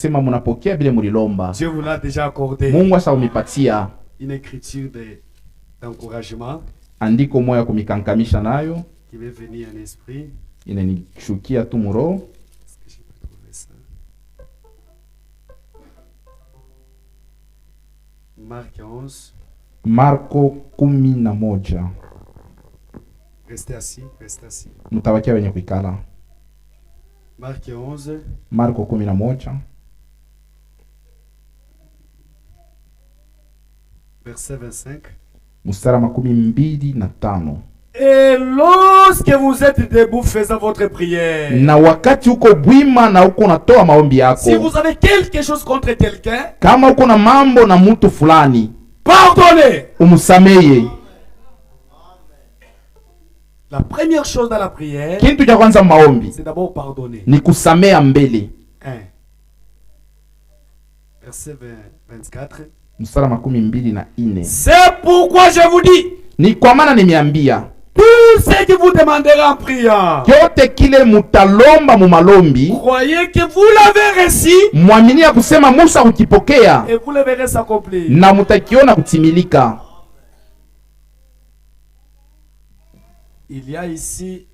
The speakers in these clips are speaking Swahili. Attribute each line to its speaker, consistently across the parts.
Speaker 1: Sema munapokea vile mulilomba.
Speaker 2: Dieu vous l'a déjà accordé.
Speaker 1: Mungu asaumipatia
Speaker 2: Une écriture d'encouragement.
Speaker 1: Andiko moya kumikankamisha nayo.
Speaker 2: Qui m'est venu en esprit.
Speaker 1: Inanishukia tu muro.
Speaker 2: Est-ce que je peux trouver ça? Marc 11.
Speaker 1: Marko 11.
Speaker 2: Restez assis, restez assis.
Speaker 1: Mutabakia wenye kuikala.
Speaker 2: Marc 11.
Speaker 1: Marko 11.
Speaker 2: Verset 25.
Speaker 1: Mstari 25.
Speaker 2: Et lorsque vous êtes debout faisant votre prière.
Speaker 1: Na wakati uko bwima na uko natoa maombi yako.
Speaker 2: Si vous avez quelque chose contre quelqu'un.
Speaker 1: Kama uko na mambo na mtu fulani.
Speaker 2: Pardonnez.
Speaker 1: Umsameye.
Speaker 2: La première chose dans la prière.
Speaker 1: Kintu cha kwanza maombi.
Speaker 2: C'est d'abord pardonner.
Speaker 1: Ni kusamea mbele.
Speaker 2: 1. Verset 24.
Speaker 1: Mstari 24.
Speaker 2: C'est pourquoi je vous dis.
Speaker 1: Ni kwa maana nimeambia.
Speaker 2: Tout ce que vous demanderez en priant.
Speaker 1: Kyote kile mutalomba mu malombi.
Speaker 2: Croyez que vous l'avez reçu.
Speaker 1: Muamini ya kusema Musa ukipokea.
Speaker 2: Et vous le verrez s'accomplir.
Speaker 1: Na mutakiona kutimilika.
Speaker 2: Il y a ici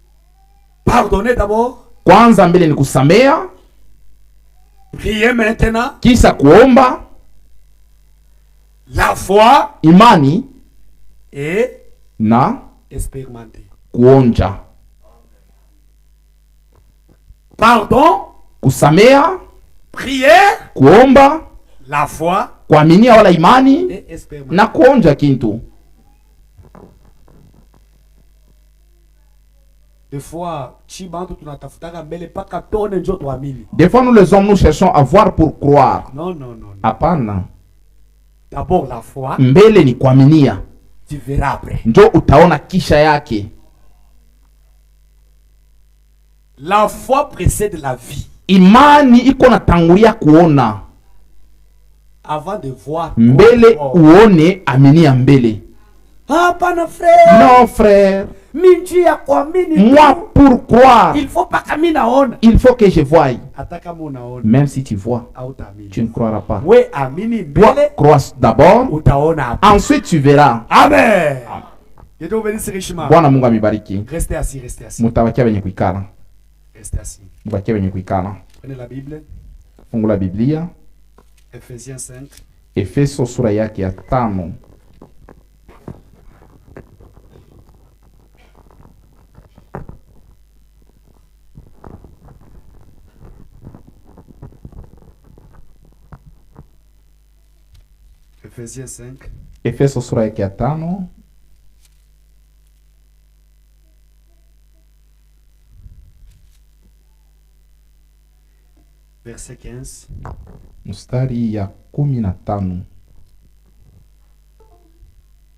Speaker 2: pardonner d'abord.
Speaker 1: Kwanza mbele ni kusamea.
Speaker 2: Prier maintenant.
Speaker 1: Kisha kuomba.
Speaker 2: La foi.
Speaker 1: Imani.
Speaker 2: Et
Speaker 1: na
Speaker 2: expérimenter.
Speaker 1: Kuonja.
Speaker 2: Pardon.
Speaker 1: Kusamea.
Speaker 2: Prière.
Speaker 1: Kuomba.
Speaker 2: La foi.
Speaker 1: Kuaminia wala imani.
Speaker 2: Et expérimenter.
Speaker 1: Na kuonja kintu.
Speaker 2: Des fois, des
Speaker 1: fois, nous les hommes, nous cherchons à voir pour croire.
Speaker 2: Non, non, non.
Speaker 1: Apana.
Speaker 2: D'abord la foi.
Speaker 1: Mbele ni kuaminia.
Speaker 2: Tu verras après.
Speaker 1: Njo utaona kisha yake.
Speaker 2: La foi précède la vie.
Speaker 1: Imani iko natangulia kuona.
Speaker 2: Avant de voir.
Speaker 1: Mbele uone aminia mbele.
Speaker 2: Hapana frère.
Speaker 1: Non frère. Moi pour croire.
Speaker 2: Il faut pas que naona.
Speaker 1: Il faut que je voie. Même si tu vois, tu ne croiras pas. Toi, crois d'abord. Ensuite tu verras.
Speaker 2: Amen.
Speaker 1: Bwana Mungu amibariki.
Speaker 2: Restez assis, restez assis.
Speaker 1: Mutabakia wenye kuikala.
Speaker 2: Restez assis.
Speaker 1: Mutabakia wenye kuikala.
Speaker 2: Prenez la Bible.
Speaker 1: Fungula Biblia.
Speaker 2: Ephésiens 5.
Speaker 1: Efeso sura yake ya 5.
Speaker 2: Ephésiens 5.
Speaker 1: Efeso sura yake ya 5.
Speaker 2: Verset 15.
Speaker 1: Mstari ya 15.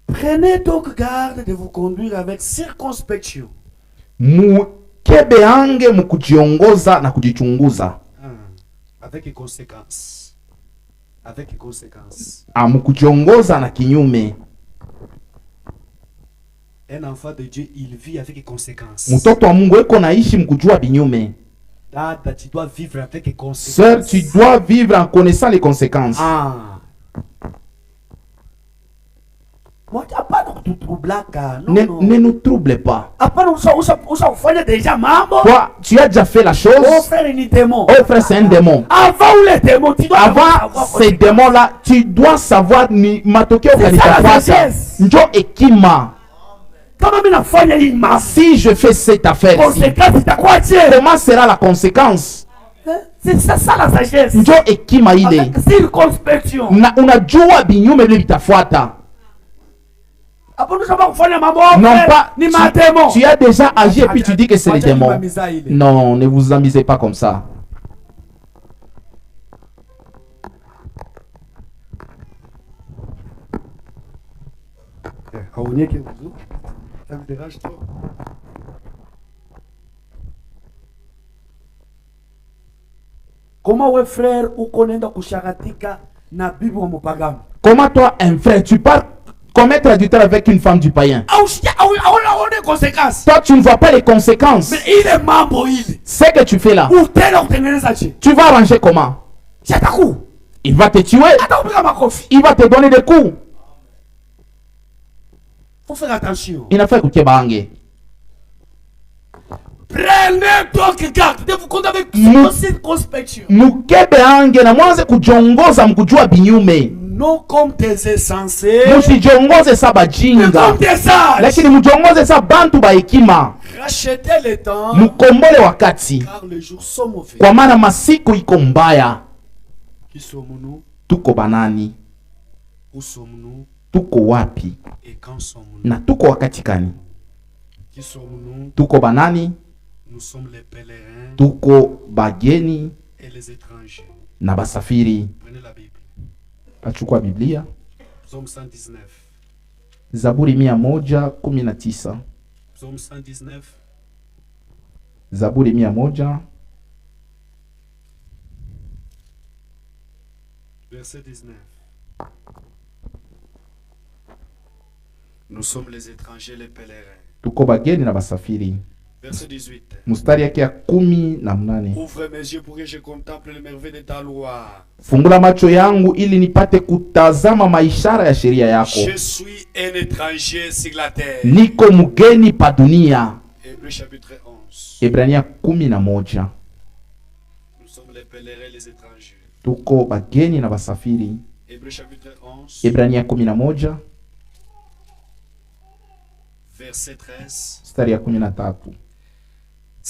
Speaker 2: Prenez donc garde de vous conduire avec circonspection.
Speaker 1: Mukebeange mukujiongoza na kujichunguza.
Speaker 2: Avec conséquences. Avec conséquences.
Speaker 1: Mukujiongoza na kinyume.
Speaker 2: Un enfant de Dieu, il vit avec conséquences.
Speaker 1: Mtoto wa Mungu eko naishi mkujua binyume.
Speaker 2: Dada, tu dois vivre avec conséquences.
Speaker 1: Sœur, tu dois vivre en connaissant les conséquences. Ne nous trouble pas. Toi, tu as déjà fait la chose. Oh frère, c'est un démon. Avant ces démons-là, tu dois savoir ni matoke organisateur. Njo ekima. Si je fais cette affaire, comment sera la conséquence?
Speaker 2: C'est ça la sagesse.
Speaker 1: Njo ekima ile.
Speaker 2: Avec circonspection.
Speaker 1: Unajua binyume vile vitafuata. Non pas, tu as déjà agi et puis tu dis que c'est les démons. Non, ne vous amusez pas comme ça.
Speaker 2: Ça me dérange trop. Comment ouais frère ou connaît kusharatika na bibi wa mupagano?
Speaker 1: Comment toi un frère tu parles commettre adultère avec une femme du païen? Toi tu ne vois pas les conséquences.
Speaker 2: Mais il est membre il.
Speaker 1: Ce que tu fais là.
Speaker 2: Tu
Speaker 1: vas arranger comment? Il va te tuer. Il va te donner des coups.
Speaker 2: Faut faire attention.
Speaker 1: Il a fait écouter bange.
Speaker 2: Prenez donc garde de vous conduire avec circonspection.
Speaker 1: Mukebe ange na mwanze kujongoza mkujua binyume.
Speaker 2: Non comme des insensés.
Speaker 1: Musijongoze sa bajinga. Lakini mujongoze sa bantu ba hekima.
Speaker 2: Rachetez le temps.
Speaker 1: Mukombole wakati.
Speaker 2: Car les jours sont mauvais.
Speaker 1: Kwa maana masiku iko mbaya.
Speaker 2: Qui sommes-nous?
Speaker 1: Tuko banani?
Speaker 2: Où sommes-nous?
Speaker 1: Tuko wapi?
Speaker 2: Et quand sommes-nous?
Speaker 1: Na tuko wakati kani?
Speaker 2: Qui sommes-nous?
Speaker 1: Tuko banani?
Speaker 2: Nous sommes les pèlerins.
Speaker 1: Tuko bageni
Speaker 2: et les étrangers.
Speaker 1: Na basafiri.
Speaker 2: Prenez la Bible.
Speaker 1: Achukua Biblia.
Speaker 2: Psaume 119.
Speaker 1: Zaburi 119.
Speaker 2: Psaume 119.
Speaker 1: Zaburi 100.
Speaker 2: Verset 19. Nous sommes les étrangers, les pèlerins.
Speaker 1: Tuko bageni na basafiri.
Speaker 2: Verset 18.
Speaker 1: Mustari yake ya 18.
Speaker 2: Ouvre mes yeux pour que je contemple les merveilles de ta loi.
Speaker 1: Fungula macho yangu ili nipate kutazama maishara ya sheria yako.
Speaker 2: Je suis un étranger sur la terre.
Speaker 1: Niko mgeni pa dunia.
Speaker 2: Hébreux chapitre 11.
Speaker 1: Ebrania 11.
Speaker 2: Nous sommes les pèlerins, les étrangers.
Speaker 1: Tuko bageni na basafiri.
Speaker 2: Hébreux chapitre 11.
Speaker 1: Ebrania 11.
Speaker 2: Verset 13.
Speaker 1: Mstari ya 13.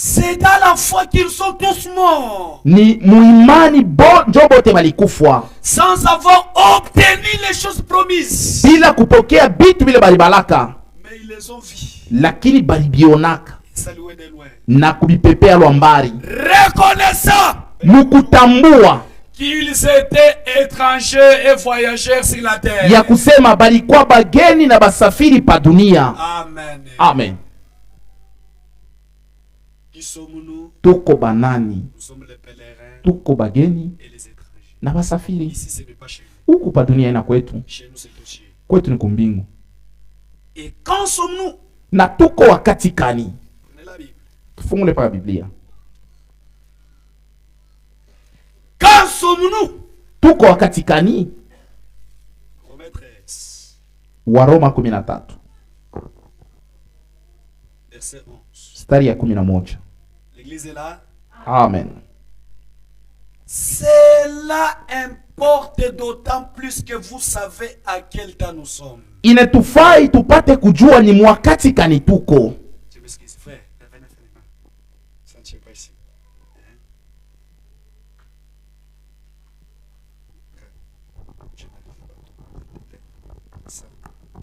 Speaker 2: C'est dans la foi qu'ils sont tous morts.
Speaker 1: Ni muimani bote balikufwa.
Speaker 2: Sans avoir obtenu les choses promises.
Speaker 1: Bila kupokea bitu bile balibalaka.
Speaker 2: Mais ils les ont vus.
Speaker 1: Lakini balibionaka.
Speaker 2: Saluer de loin.
Speaker 1: Na kubipepea lwambari.
Speaker 2: Reconnaissant.
Speaker 1: Mukutambua.
Speaker 2: Qu'ils étaient étrangers et voyageurs sur la terre.
Speaker 1: Ya kusema balikuwa bageni na basafiri pa dunia.
Speaker 2: Amen.
Speaker 1: Amen.
Speaker 2: Qui sommes-nous?
Speaker 1: Tuko banani?
Speaker 2: Nous sommes les pèlerins.
Speaker 1: Tuko bageni
Speaker 2: et les étrangers.
Speaker 1: Na basafiri.
Speaker 2: Ici ce n'est pas chez nous.
Speaker 1: Huku pa dunia ina kwetu.
Speaker 2: Chez nous c'est aussi.
Speaker 1: Kwetu ni kumbingu.
Speaker 2: Et quand sommes-nous?
Speaker 1: Na tuko wakati kani?
Speaker 2: Prenez la Bible.
Speaker 1: Tufungule pa Biblia.
Speaker 2: Quand sommes-nous?
Speaker 1: Tuko wakati kani?
Speaker 2: Romains 13.
Speaker 1: Waroma 13.
Speaker 2: Verset 11.
Speaker 1: Stari ya 11.
Speaker 2: L'église est là.
Speaker 1: Amen.
Speaker 2: Cela importe d'autant plus que vous savez à quel temps nous sommes.
Speaker 1: Inatufai tupate kujua ni mwakati kani tuko.
Speaker 2: Je m'excuse, frère. Ça ne tient pas ici.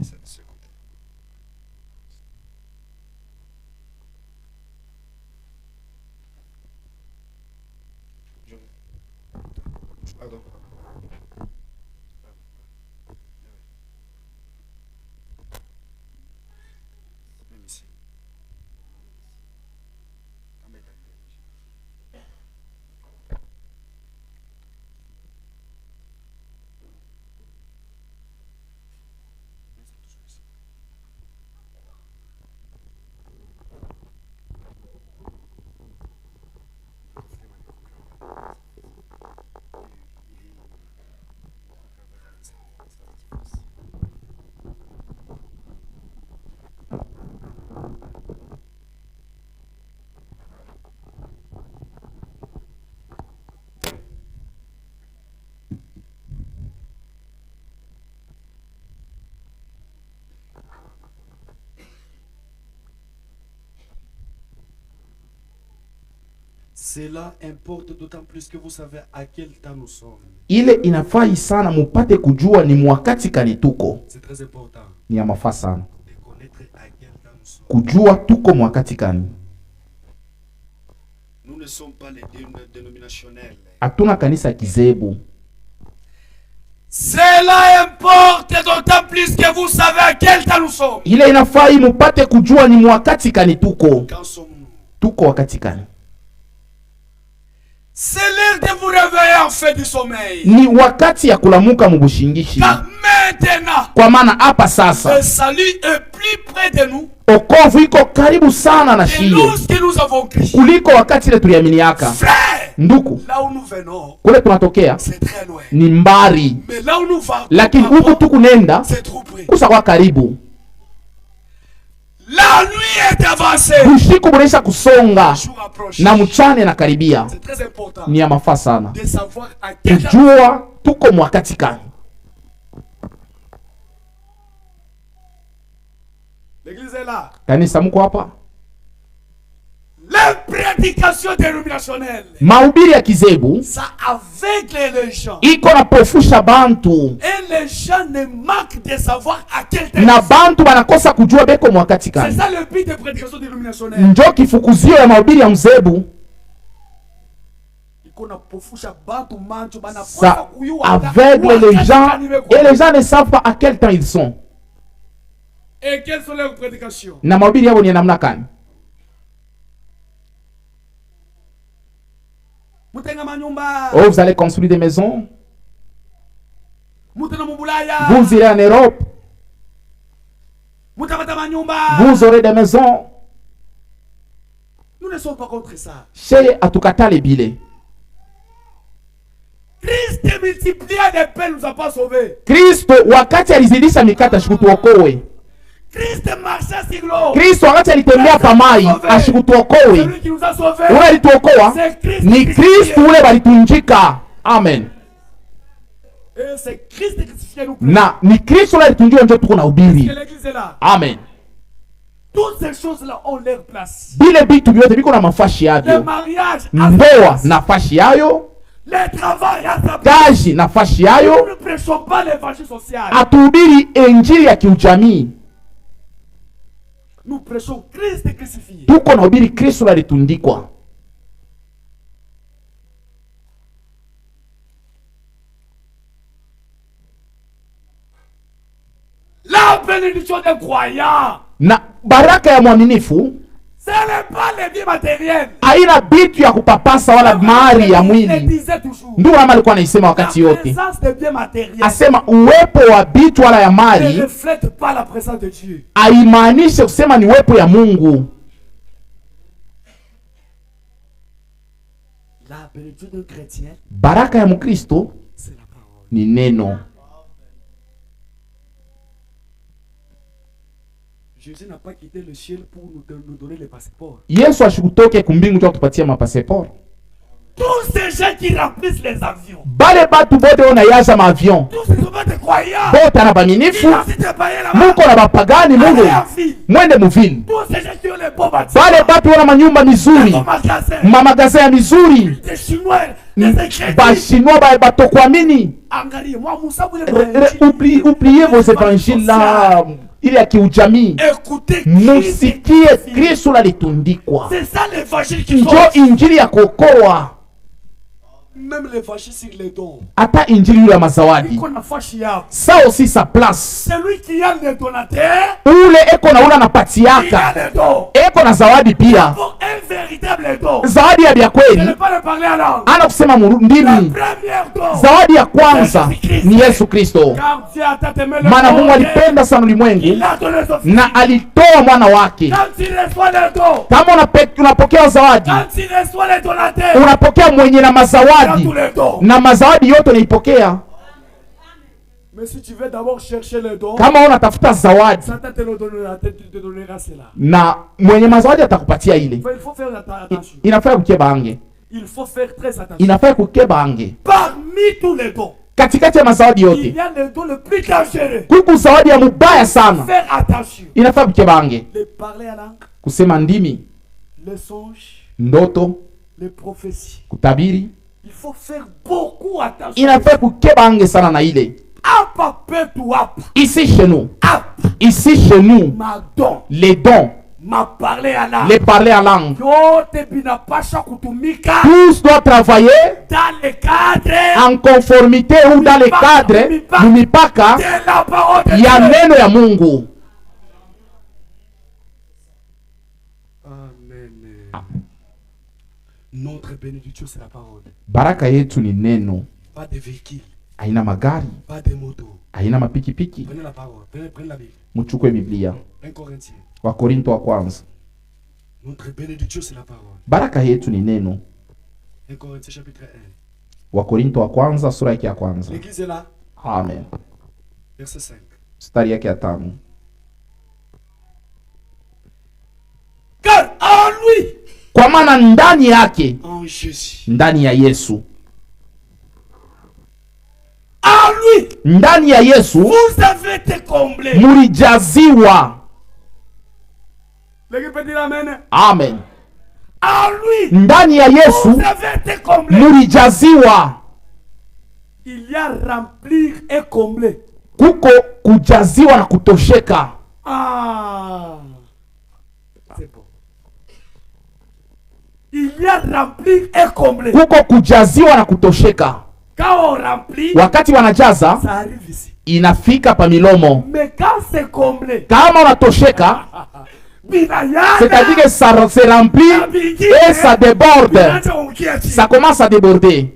Speaker 2: Ça de ce côté. Pardon. Même ici. Cela importe d'autant plus que vous savez à quel temps nous sommes.
Speaker 1: Ile inafai sana mupate kujua ni mwakati kani tuko.
Speaker 2: C'est très important.
Speaker 1: Ni ya mafaa sana.
Speaker 2: De connaître à quel temps nous sommes.
Speaker 1: Kujua tuko mwakati kani.
Speaker 2: Nous ne sommes pas les dénominationnels.
Speaker 1: Hatuna kanisa kizebu.
Speaker 2: Cela importe d'autant plus que vous savez à quel temps nous sommes.
Speaker 1: Ile inafai mupate kujua ni mwakati kani tuko.
Speaker 2: Quand sommes-nous?
Speaker 1: Tuko wakati kani.
Speaker 2: C'est l'heure de vous réveiller en fait du sommeil.
Speaker 1: Ni wakati ya kulamuka mubushingishi.
Speaker 2: Car maintenant,
Speaker 1: kwa maana hapa sasa
Speaker 2: le salut est plus près de nous.
Speaker 1: Okovu iko karibu sana na
Speaker 2: Et
Speaker 1: shie
Speaker 2: nous qui nous avons crié.
Speaker 1: kuliko wakati ile tuliaminiaka.
Speaker 2: Frère,
Speaker 1: Nduku,
Speaker 2: là où nous venons,
Speaker 1: kule tunatokea
Speaker 2: c'est très loin.
Speaker 1: ni mbali,
Speaker 2: Mais là où nous
Speaker 1: lakini huku tukunenda
Speaker 2: c'est trop près.
Speaker 1: kusa kwa karibu.
Speaker 2: La nuit est avancée.
Speaker 1: Usiku bunaisha kusonga
Speaker 2: Le jour approche.
Speaker 1: na mchana na karibia.
Speaker 2: C'est très important
Speaker 1: Ni ya mafaa sana
Speaker 2: de savoir à quel temps.
Speaker 1: kujua tuko mwakati gani.
Speaker 2: L'église est là.
Speaker 1: Kanisa mko hapa?
Speaker 2: Les prédications dénominationnelles,
Speaker 1: Mahubiri ya kizebu
Speaker 2: ça aveugle les gens.
Speaker 1: iko na pofusha bantu
Speaker 2: Et les gens ne manquent de savoir à quel temps.
Speaker 1: na bantu banakosa kujua beko mwakati
Speaker 2: C'est
Speaker 1: gani.
Speaker 2: ça le but des prédications dénominationnelles.
Speaker 1: Njo kifukuzio ya mahubiri ya mzebu. Ça aveugle les gens et les gens ne savent pas à quel temps ils sont.
Speaker 2: Et quelles sont leurs prédications?
Speaker 1: Na mahubiri yao ni namna gani? Oh, vous allez construire des maisons. Vous irez en Europe. Vous aurez des maisons.
Speaker 2: Nous ne sommes pas contre ça.
Speaker 1: Chez atukata les billets.
Speaker 2: Christ multiplié des peines nous a pas sauvés.
Speaker 1: Kristo wakati alizidisha mikate ashikutuokoe.
Speaker 2: Christ marcha sur l'eau.
Speaker 1: Kristo wakati alitembea pa mai ashikutuokoe.
Speaker 2: Celui qui nous a sauvés.
Speaker 1: Ule alituokoa ni Kristo ule balitunjika. Amen.
Speaker 2: Et c'est Christ crucifié nous.
Speaker 1: Na ni Kristo ule alitunjika ndio tuko na ubiri.
Speaker 2: L'église est là.
Speaker 1: Amen.
Speaker 2: Toutes ces choses-là ont leur place.
Speaker 1: Bile bitu byote biko na mafashi
Speaker 2: Le
Speaker 1: yavyo.
Speaker 2: mariage,
Speaker 1: Ndoa nafasi yayo,
Speaker 2: le travail à sa place.
Speaker 1: kazi nafasi yayo.
Speaker 2: Nous ne prêchons pas l'évangile social.
Speaker 1: Atuhubiri injili ya kiujamii.
Speaker 2: Nous prêchons Christ crucifié.
Speaker 1: Tuko na hubiri Kristo alitundikwa.
Speaker 2: La bénédiction des croyants,
Speaker 1: Na baraka ya mwaminifu
Speaker 2: ce n'est pas les biens matériels.
Speaker 1: haina bitu ya kupapasa wala mali ya
Speaker 2: Il
Speaker 1: mwili.
Speaker 2: disait toujours.
Speaker 1: Ndio kama alikuwa anaisema
Speaker 2: La
Speaker 1: wakati yote.
Speaker 2: présence des biens matériels
Speaker 1: Asema uwepo wa bitu wala ya
Speaker 2: ne
Speaker 1: mali
Speaker 2: reflète pas la présence de Dieu.
Speaker 1: haimaanishe kusema ni uwepo ya Mungu.
Speaker 2: La bénédiction d'un chrétien,
Speaker 1: Baraka ya Mkristo
Speaker 2: c'est la parole.
Speaker 1: ni neno.
Speaker 2: Jésus n'a pas quitté le ciel pour nous donner les passeports.
Speaker 1: Yesu ashikutoke kumbingu tu kutupatia mapassport.
Speaker 2: Tous ces gens qui remplissent les avions,
Speaker 1: Bale batu bote wanayaza maavion.
Speaker 2: tous ces hommes de croyants,
Speaker 1: Bote na baminifu.
Speaker 2: ils ont été payés là-bas.
Speaker 1: Muko na bapagani Mungu.
Speaker 2: Allez en ville.
Speaker 1: Mwende muvili.
Speaker 2: Tous ces gens qui ont les beaux bâtiments,
Speaker 1: Bale batu wana manyumba mizuri.
Speaker 2: les magasins,
Speaker 1: Mamagaza ya mizuri.
Speaker 2: des Chinois, des Incrédules.
Speaker 1: Bashinois batokuamini.
Speaker 2: Angalie, moi, Moussa voulait me
Speaker 1: Oubliez vos évangiles là. Ile ya kiujamii.
Speaker 2: écoutez
Speaker 1: Musikie Kristo alitundikwa.
Speaker 2: C'est ça l'évangile qui
Speaker 1: Njo
Speaker 2: sauve.
Speaker 1: injili ya kuokoa.
Speaker 2: Même l'évangile sur les dons.
Speaker 1: Hata injili ya mazawadi.
Speaker 2: Iko na fashi yao.
Speaker 1: Ça aussi sa place.
Speaker 2: Celui qui a le donateur,
Speaker 1: Ule eko na ula
Speaker 2: il a
Speaker 1: napatiaka.
Speaker 2: le don.
Speaker 1: Eko na zawadi pia.
Speaker 2: Pour un véritable don.
Speaker 1: Zawadi ya bya
Speaker 2: Je ne
Speaker 1: kweli.
Speaker 2: vais pas le parler à langue.
Speaker 1: Ana kusema
Speaker 2: La
Speaker 1: ndimi.
Speaker 2: première don.
Speaker 1: Zawadi ya kwanza ni Yesu Kristo.
Speaker 2: Car Dieu a tant aimé le
Speaker 1: Maana Mungu
Speaker 2: monde,
Speaker 1: alipenda sana
Speaker 2: il
Speaker 1: ulimwengu
Speaker 2: a donné son fils.
Speaker 1: na alitoa mwana wake.
Speaker 2: Quand il reçoit le don,
Speaker 1: Kama unapokea zawadi,
Speaker 2: quand il reçoit les donateurs,
Speaker 1: unapokea mwenye na
Speaker 2: il a
Speaker 1: mazawadi
Speaker 2: tous les dons.
Speaker 1: na mazawadi yote unaipokea.
Speaker 2: Mais si tu veux d'abord chercher le don,
Speaker 1: Kama unatafuta zawadi
Speaker 2: Satan te le donnera, te donnera cela.
Speaker 1: na mwenye mazawadi atakupatia ile,
Speaker 2: Il faut faire attention.
Speaker 1: inafaa kukeba ange,
Speaker 2: Il faut faire très attention.
Speaker 1: inafaa kukeba ange.
Speaker 2: Parmi tous les dons,
Speaker 1: Katikati ya mazawadi
Speaker 2: il
Speaker 1: yote
Speaker 2: y a le don le plus dangereux.
Speaker 1: kuku zawadi ya mubaya sana,
Speaker 2: Faire attention.
Speaker 1: inafaa kukeba ange,
Speaker 2: Les parler à langue,
Speaker 1: kusema ndimi,
Speaker 2: les songes,
Speaker 1: ndoto,
Speaker 2: les prophéties.
Speaker 1: kutabiri.
Speaker 2: Il faut faire beaucoup attention.
Speaker 1: Inafaa kukeba ange sana na ile.
Speaker 2: Apa petu apa.
Speaker 1: Ici chez nous,
Speaker 2: Apa.
Speaker 1: ici chez nous,
Speaker 2: Ma don.
Speaker 1: les dons,
Speaker 2: Ma parler à langue.
Speaker 1: les parler en langue,
Speaker 2: Yote binapasha kutumika
Speaker 1: tous doivent travailler
Speaker 2: dans le cadre
Speaker 1: en conformité ou dans le cadre du mipaka
Speaker 2: de la parole de
Speaker 1: ya
Speaker 2: Dieu.
Speaker 1: neno ya Mungu.
Speaker 2: Amen. Notre bénédiction, c'est la parole.
Speaker 1: Baraka yetu ni neno.
Speaker 2: Pas de véhicule,
Speaker 1: Haina magari,
Speaker 2: pas de moto.
Speaker 1: haina mapikipiki.
Speaker 2: Prenez la parole, prenez la Bible.
Speaker 1: Mchukue Biblia.
Speaker 2: 1 Corinthiens.
Speaker 1: Wakorinto wa kwanza.
Speaker 2: Notre bénédiction, c'est la parole.
Speaker 1: Baraka yetu ni neno.
Speaker 2: 1 Corinthiens chapitre 1.
Speaker 1: Wakorinto wa kwanza sura yake ya kwanza.
Speaker 2: L'église est là.
Speaker 1: Amen.
Speaker 2: Verset 5.
Speaker 1: Mstari yake ya 5.
Speaker 2: Car en lui,
Speaker 1: kwa maana ndani yake,
Speaker 2: en Jésus,
Speaker 1: ndani ya Yesu,
Speaker 2: en lui,
Speaker 1: ndani ya Yesu
Speaker 2: vous avez été comblés.
Speaker 1: mulijaziwa.
Speaker 2: L'église peut dire amen.
Speaker 1: Amen.
Speaker 2: En lui,
Speaker 1: ndani ya Yesu
Speaker 2: vous avez été comblés.
Speaker 1: mulijaziwa.
Speaker 2: Il y a remplir et combler.
Speaker 1: Kuko kujaziwa na kutosheka.
Speaker 2: Ah, c'est bon. Il y a remplir et combler.
Speaker 1: Kuko kujaziwa na kutosheka.
Speaker 2: Quand on remplit,
Speaker 1: Wakati wanajaza,
Speaker 2: ça arrive ici.
Speaker 1: inafika pa milomo.
Speaker 2: Mais quand c'est comblé,
Speaker 1: Kama unatosheka, c'est-à-dire que ça se remplit et ça déborde. Ça commence à déborder.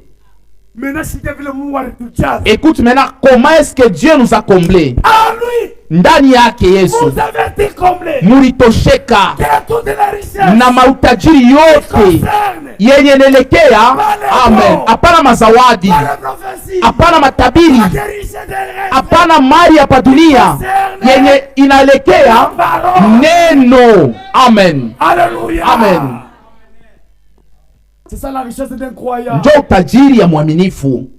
Speaker 1: Écoute maintenant, comment est-ce que Dieu nous a comblés? Ndani yake Yesu mulitosheka na mautajiri yote yenye nelekea. Amen. Hapana mazawadi, hapana matabiri, hapana mali hapa dunia, yenye inalekea neno. Amen. Amen.
Speaker 2: C'est ça la richesse d'un croyant.
Speaker 1: Ndio tajiri ya mwaminifu.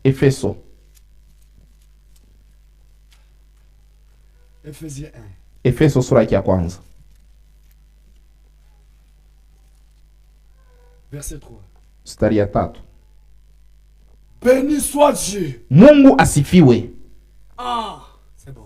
Speaker 1: Efeso. Efeso sura ya kwanza.
Speaker 2: Verset 3.
Speaker 1: Mstari ya 3.
Speaker 2: Béni soit Dieu.
Speaker 1: Mungu asifiwe.
Speaker 2: Ah, c'est bon.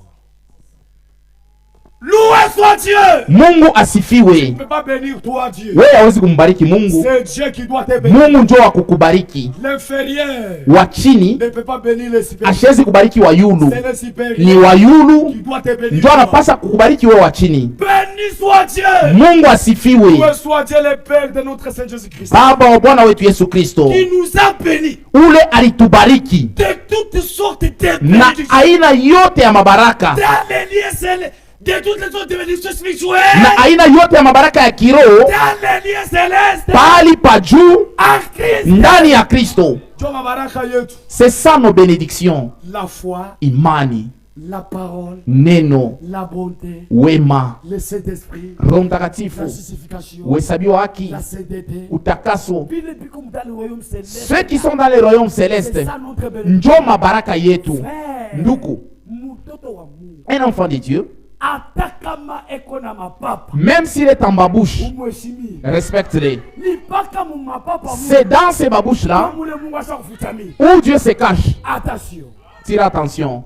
Speaker 2: Loué soit Dieu.
Speaker 1: Mungu asifiwe.
Speaker 2: Tu ne peux pas bénir toi Dieu.
Speaker 1: Wewe hawezi kumbariki Mungu.
Speaker 2: C'est Dieu qui doit te bénir.
Speaker 1: Mungu ndio wa kukubariki.
Speaker 2: L'inférieur
Speaker 1: Wa chini
Speaker 2: ne peut pas bénir le supérieur.
Speaker 1: ashezi kubariki wa yulu.
Speaker 2: C'est le supérieur.
Speaker 1: Ni wa yulu
Speaker 2: qui doit te bénir.
Speaker 1: ndio anapasa kukubariki wewe wa chini.
Speaker 2: Béni soit Dieu.
Speaker 1: Mungu asifiwe.
Speaker 2: Loué soit Dieu le Père de notre Seigneur Jésus-Christ.
Speaker 1: Baba wa Bwana wetu Yesu Kristo.
Speaker 2: Qui nous a bénis.
Speaker 1: Ule alitubariki
Speaker 2: De toutes sortes de
Speaker 1: na
Speaker 2: bénédictions.
Speaker 1: aina yote ya mabaraka.
Speaker 2: Dans les lieux de toutes les autres bénédictions spirituelles.
Speaker 1: Na aina yote ya mabaraka ya kiroho
Speaker 2: Dans les lieux célestes.
Speaker 1: pahali pa juu
Speaker 2: En Christ.
Speaker 1: ndani ya Kristo.
Speaker 2: Ndio mabaraka yetu.
Speaker 1: C'est ça nos bénédictions.
Speaker 2: La foi,
Speaker 1: Imani,
Speaker 2: la parole,
Speaker 1: neno,
Speaker 2: la bonté,
Speaker 1: wema,
Speaker 2: le Saint-Esprit,
Speaker 1: Roho
Speaker 2: la
Speaker 1: Mtakatifu,
Speaker 2: justification,
Speaker 1: uhesabiwa haki,
Speaker 2: la sainteté.
Speaker 1: utakaso.
Speaker 2: Puis les plus comme dans le royaume céleste.
Speaker 1: Ceux qui sont dans le royaume céleste,
Speaker 2: C'est ça notre bénédiction.
Speaker 1: njo mabaraka yetu.
Speaker 2: Frère,
Speaker 1: Ndugu,
Speaker 2: mtoto wa Mungu
Speaker 1: un enfant de Dieu,
Speaker 2: hata kama eko na mapapa
Speaker 1: même s'il est en babouche,
Speaker 2: umheshimie.
Speaker 1: respecte-les.
Speaker 2: Ni mpaka mu mapapa
Speaker 1: C'est dans ces babouches-là
Speaker 2: Mungu mule Mungu ashakufutami.
Speaker 1: où Dieu se cache.
Speaker 2: Attention.
Speaker 1: Tire attention.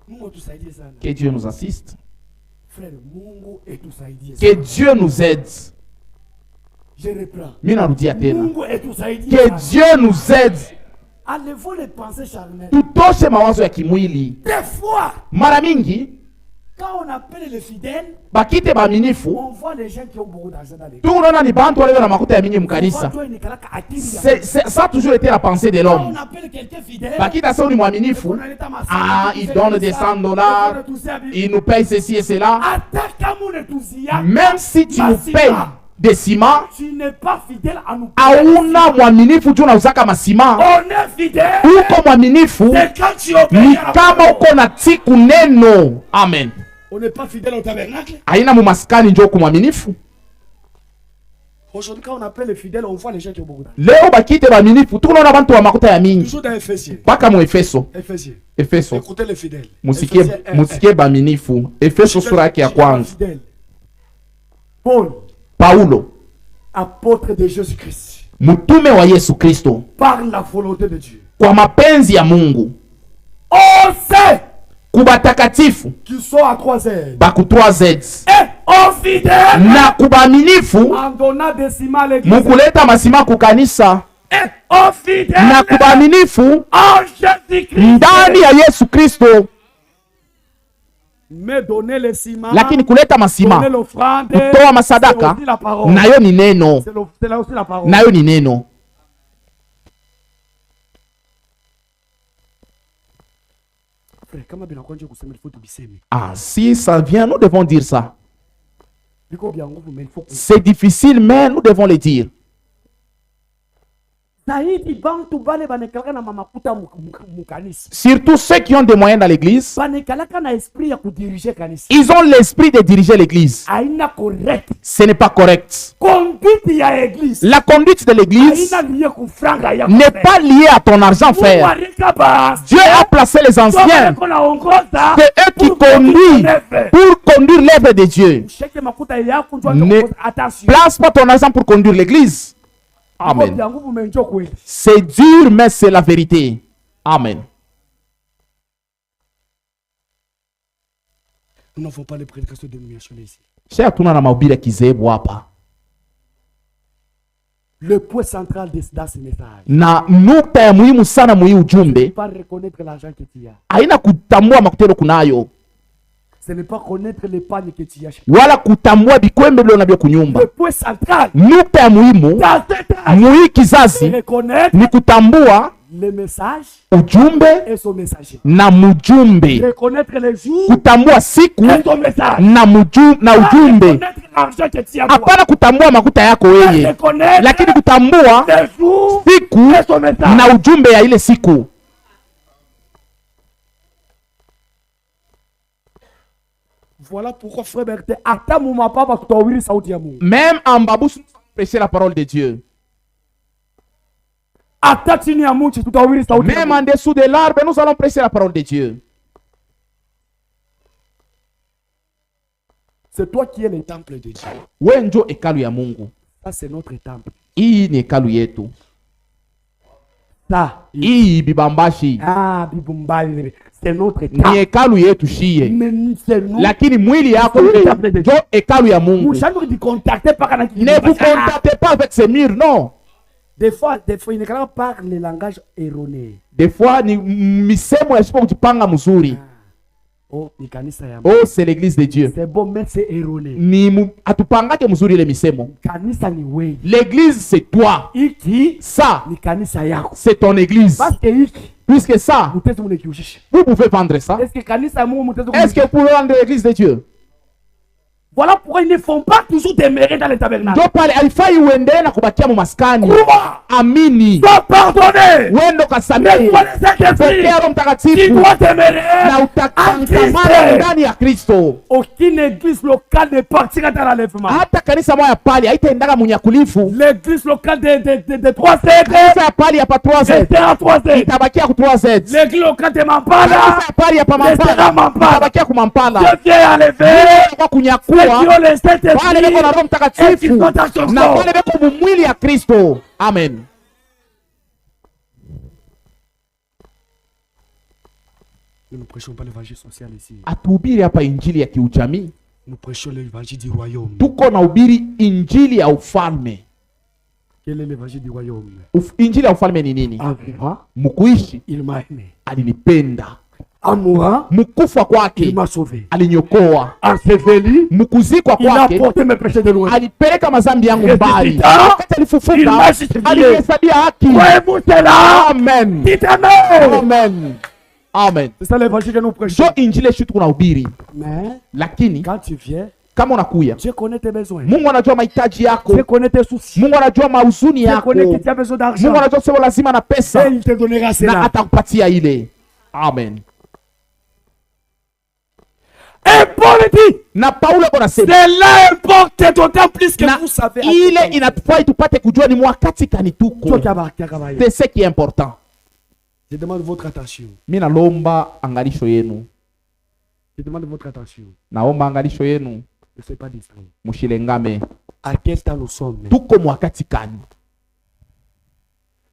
Speaker 2: Mungu atusaidie sana.
Speaker 1: Que Dieu nous assiste.
Speaker 2: Frère, Mungu etusaidie
Speaker 1: Que
Speaker 2: sana.
Speaker 1: Dieu nous aide.
Speaker 2: Je reprends.
Speaker 1: Mimi narudia tena.
Speaker 2: Mungu etusaidie
Speaker 1: Que
Speaker 2: sana.
Speaker 1: Dieu nous aide.
Speaker 2: Enlevons les pensées charnelles.
Speaker 1: Tutoshe mawazo ya kimwili.
Speaker 2: Des fois,
Speaker 1: Mara mingi
Speaker 2: quand on appelle les fidèles,
Speaker 1: bakite baaminifu
Speaker 2: on voit les gens qui ont beaucoup d'argent dans les
Speaker 1: tu unaona ni bantu wale na makuta ya mingi
Speaker 2: On
Speaker 1: mkanisa.
Speaker 2: voit toi, Nikalaka, akili ya-
Speaker 1: Ça a toujours été la pensée de
Speaker 2: Quand
Speaker 1: l'homme.
Speaker 2: on appelle quelqu'un fidèle,
Speaker 1: Bakita sasa ni mwaminifu.
Speaker 2: on a l'état massacre,
Speaker 1: Ah,
Speaker 2: on
Speaker 1: il
Speaker 2: fait
Speaker 1: donne
Speaker 2: ça,
Speaker 1: des
Speaker 2: on
Speaker 1: 100
Speaker 2: fait
Speaker 1: dollars,
Speaker 2: tout ça,
Speaker 1: il nous paye ceci et cela.
Speaker 2: Attaque à mon enthousiasme.
Speaker 1: Même si tu nous
Speaker 2: Massima,
Speaker 1: payes des ciments,
Speaker 2: tu n'es pas fidèle à nous payer.
Speaker 1: hauna mwaminifu juu unauzaka masima.
Speaker 2: On est fidèle.
Speaker 1: Uko mwaminifu
Speaker 2: C'est quand tu obéis
Speaker 1: ni
Speaker 2: à la
Speaker 1: kama
Speaker 2: parole.
Speaker 1: uko na tiku neno. Amen.
Speaker 2: On n'est pas fidèle au tabernacle.
Speaker 1: Haina mumaskani njo uko mwaminifu.
Speaker 2: Aujourd'hui, quand on appelle les fidèles, on voit les gens qui ont beaucoup d'argent.
Speaker 1: Leo bakite baaminifu tunaona bantu wa makuta ya mingi.
Speaker 2: Toujours dans Éphésiens.
Speaker 1: Paka mu Efeso.
Speaker 2: Éphésiens.
Speaker 1: Efeso.
Speaker 2: Écoutez les fidèles.
Speaker 1: Musikie
Speaker 2: Éphésiens 1,
Speaker 1: musikie baaminifu. Efeso sura yake ya kwanza.
Speaker 2: Fidèle. Paul,
Speaker 1: Paulo,
Speaker 2: apôtre de Jésus-Christ,
Speaker 1: mtume wa Yesu Kristo,
Speaker 2: par la volonté de Dieu.
Speaker 1: kwa mapenzi ya Mungu,
Speaker 2: On sait
Speaker 1: kubatakatifu
Speaker 2: qu'ils sont à 3
Speaker 1: baku 3Z
Speaker 2: et aux fidèles
Speaker 1: na kubaaminifu
Speaker 2: en donnant des ciments à l'église.
Speaker 1: mukuleta masima kukanisa
Speaker 2: Et aux fidèles
Speaker 1: na kubaaminifu
Speaker 2: en Jésus-Christ.
Speaker 1: ndani ya Yesu Kristo.
Speaker 2: Mais donner les ciments,
Speaker 1: Lakini kuleta
Speaker 2: donner
Speaker 1: masima,
Speaker 2: l'offrande,
Speaker 1: kutoa masadaka,
Speaker 2: c'est aussi la parole.
Speaker 1: nayo ni neno,
Speaker 2: C'est là aussi la parole.
Speaker 1: nayo ni neno. Ah, si ça vient, nous devons dire ça. C'est difficile, mais nous devons le dire. Surtout ceux qui ont des moyens dans l'église, ils ont l'esprit de diriger l'église. Ce n'est pas correct. La conduite de l'église n'est pas liée à ton argent, frère. Dieu a placé les anciens. C'est eux qui conduisent pour conduire l'œuvre de Dieu. Ne place pas ton argent pour conduire l'église. Amen. C'est dur, mais c'est la vérité. Amen.
Speaker 2: Nous n'avons pas les prédications de domination ici. Le point central dans ce message.
Speaker 1: Na nukta ya muhimu sana mu ujumbe.
Speaker 2: Pas reconnaître l'argent que tu as.
Speaker 1: Haina kutambua makutero kunayo.
Speaker 2: Ce n'est pas connaître l'épargne que tu as.
Speaker 1: Wala kutambua bikwembe bilo nabyo kunyumba.
Speaker 2: Le point central.
Speaker 1: Nukta ya muhimu muhi kizazi ni kutambua
Speaker 2: le message,
Speaker 1: ujumbe
Speaker 2: et son messager.
Speaker 1: Na mujumbe.
Speaker 2: Reconnaître les jours,
Speaker 1: kutambua siku
Speaker 2: et son message.
Speaker 1: Na ujumbe.
Speaker 2: Reconnaître l'argent que tu as.
Speaker 1: Hapana kutambua makuta yako wewe, lakini kutambua siku na ujumbe ya ile siku.
Speaker 2: Voilà pourquoi frère Berthe, ata muma papa tutawiri sauti ya Mungu.
Speaker 1: Même en babou prêcher la parole de Dieu. Même en dessous de l'arbre, nous allons prêcher la parole de Dieu.
Speaker 2: C'est toi qui es le temple de Dieu.
Speaker 1: Wenjo hekalu ya Mungu.
Speaker 2: Ça c'est notre temple.
Speaker 1: Hii ni hekalu yetu.
Speaker 2: Ça.
Speaker 1: Hii bibambashi.
Speaker 2: Ah, bibumbashi. C'est notre temple.
Speaker 1: Ni hekalu yetu shie. Lakini mwili yako njo hekalu ya Mungu. Ne vous contactez pas avec ces murs, non.
Speaker 2: Des fois, il ne parle pas le langage erroné.
Speaker 1: Des fois, ni misemo ya sipo kujipanga mzuri.
Speaker 2: Oh, ni kanisa ya
Speaker 1: Mungu. Oh, c'est l'église de Dieu.
Speaker 2: C'est bon, mais c'est erroné.
Speaker 1: Ni atupangake mzuri ile misemo.
Speaker 2: Kanisa ni wewe.
Speaker 1: L'église c'est toi.
Speaker 2: Iki
Speaker 1: ça
Speaker 2: ni kanisa yako.
Speaker 1: C'est ton église.
Speaker 2: Parce que iki
Speaker 1: puisque ça vous pouvez vendre ça. Est-ce que vous pouvez vendre l'église de Dieu?
Speaker 2: Voilà pourquoi ils ne font pas toujours demeurer dans le tabernacle.
Speaker 1: Amini.
Speaker 2: Sois pardonné.
Speaker 1: Tu
Speaker 2: dois demeurer
Speaker 1: en Christ.
Speaker 2: Aucune église locale ne partira dans l'enlèvement. L'église locale de 3Z restera 3Z. L'église locale de Mampala restera Mampala. Dieu vient enlever
Speaker 1: wale weko na Roho Mtakatifu na wale weko mwili ya Kristo. Amen.
Speaker 2: Nous ne prêchons pas l'évangile social ici.
Speaker 1: Atuhubiri hapa injili ya kiujamii.
Speaker 2: Nous prêchons l'évangile du royaume.
Speaker 1: Tuko na hubiri injili ya ufalme.
Speaker 2: Quel est l'évangile du royaume?
Speaker 1: Injili ya ufalme ni nini? Mkuishi.
Speaker 2: Il m'a aimé.
Speaker 1: Alinipenda.
Speaker 2: Amoura,
Speaker 1: mkufa kwake
Speaker 2: il m'a sauvé.
Speaker 1: Aliniokoa.
Speaker 2: Enseveli,
Speaker 1: mkuzikwa kwake,
Speaker 2: il a porté mes péchés de loin.
Speaker 1: Alipeleka mazambi yangu mbali. Wakati alifufuka, alihesabia haki.
Speaker 2: Croyez-vous cela?
Speaker 1: Amen.
Speaker 2: Dites amen.
Speaker 1: Amen. Amen.
Speaker 2: C'est ça l'évangile que nous prêchons.
Speaker 1: Jo injili shutu kunahubiri.
Speaker 2: Mais
Speaker 1: lakini
Speaker 2: quand tu viens,
Speaker 1: kama unakuya,
Speaker 2: Dieu connaît tes besoins.
Speaker 1: Mungu anajua mahitaji yako.
Speaker 2: Dieu connaît tes soucis.
Speaker 1: Mungu anajua mauzuni yako.
Speaker 2: Dieu connaît que tu as besoin d'argent.
Speaker 1: Mungu anajua sio lazima na pesa.
Speaker 2: Et il te donnera cela.
Speaker 1: Na atakupatia ile. Amen.
Speaker 2: Et Paul dit,
Speaker 1: na Paulo anasema,
Speaker 2: cela importe d'autant plus que vous savez.
Speaker 1: Ile inatufai tupate kujua ni wakati kani tuko. C'est ce qui est important.
Speaker 2: Je demande votre attention.
Speaker 1: Mimi nalomba angalisho yenu.
Speaker 2: Je demande votre attention.
Speaker 1: Naomba angalisho yenu.
Speaker 2: Ne soyez pas distrait.
Speaker 1: Mushilengame.
Speaker 2: À quel temps nous sommes?
Speaker 1: Tuko mwakati kani?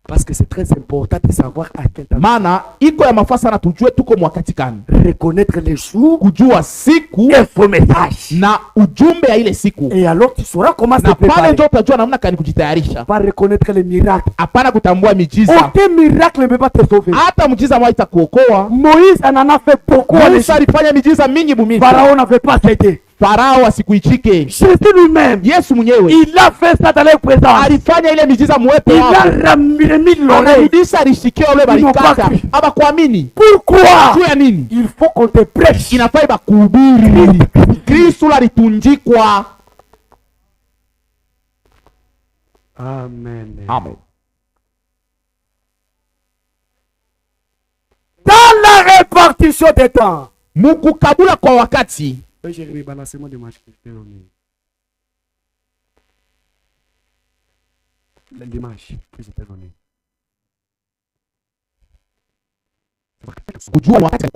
Speaker 2: Parce que c'est très important de savoir à quel temps.
Speaker 1: Maana iko ya mafasa na tujue tuko mwakati kani.
Speaker 2: Reconnaître les jours,
Speaker 1: kujua siku
Speaker 2: et son message
Speaker 1: na ujumbe ya ile siku.
Speaker 2: Et alors tu sauras comment se
Speaker 1: préparer. Na pale ndio utajua namna kani kujitayarisha.
Speaker 2: Pas reconnaître les miracles.
Speaker 1: Hapana kutambua miujiza.
Speaker 2: Aucun miracle ne peut pas te sauver.
Speaker 1: Hata muujiza mmoja itakuokoa.
Speaker 2: Moïse en a fait beaucoup.
Speaker 1: Moïse alifanya miujiza mingi bumisi.
Speaker 2: Pharaon n'avait pas cédé.
Speaker 1: Farao asikuichike.
Speaker 3: Jésus lui-même,
Speaker 1: Yesu mwenyewe
Speaker 3: il a fait ça dans les présents.
Speaker 1: alifanya ile miujiza muwepo
Speaker 3: Il
Speaker 1: wako.
Speaker 3: a remis l'oreille.
Speaker 1: Anarudisha alisikia ule balikata. Aba kuamini.
Speaker 3: Pourquoi?
Speaker 1: Juu ya nini?
Speaker 3: Il faut qu'on te prêche.
Speaker 1: Inafaa ibakuhubiri. Kristo alitunjikwa.
Speaker 3: Amen.
Speaker 1: Amen.
Speaker 3: Dans la répartition des temps.
Speaker 1: Mukukabula kwa wakati.
Speaker 3: Jérémie, balancez-moi des matchs. L'image que je t'ai donnée.
Speaker 1: Kujua wakati.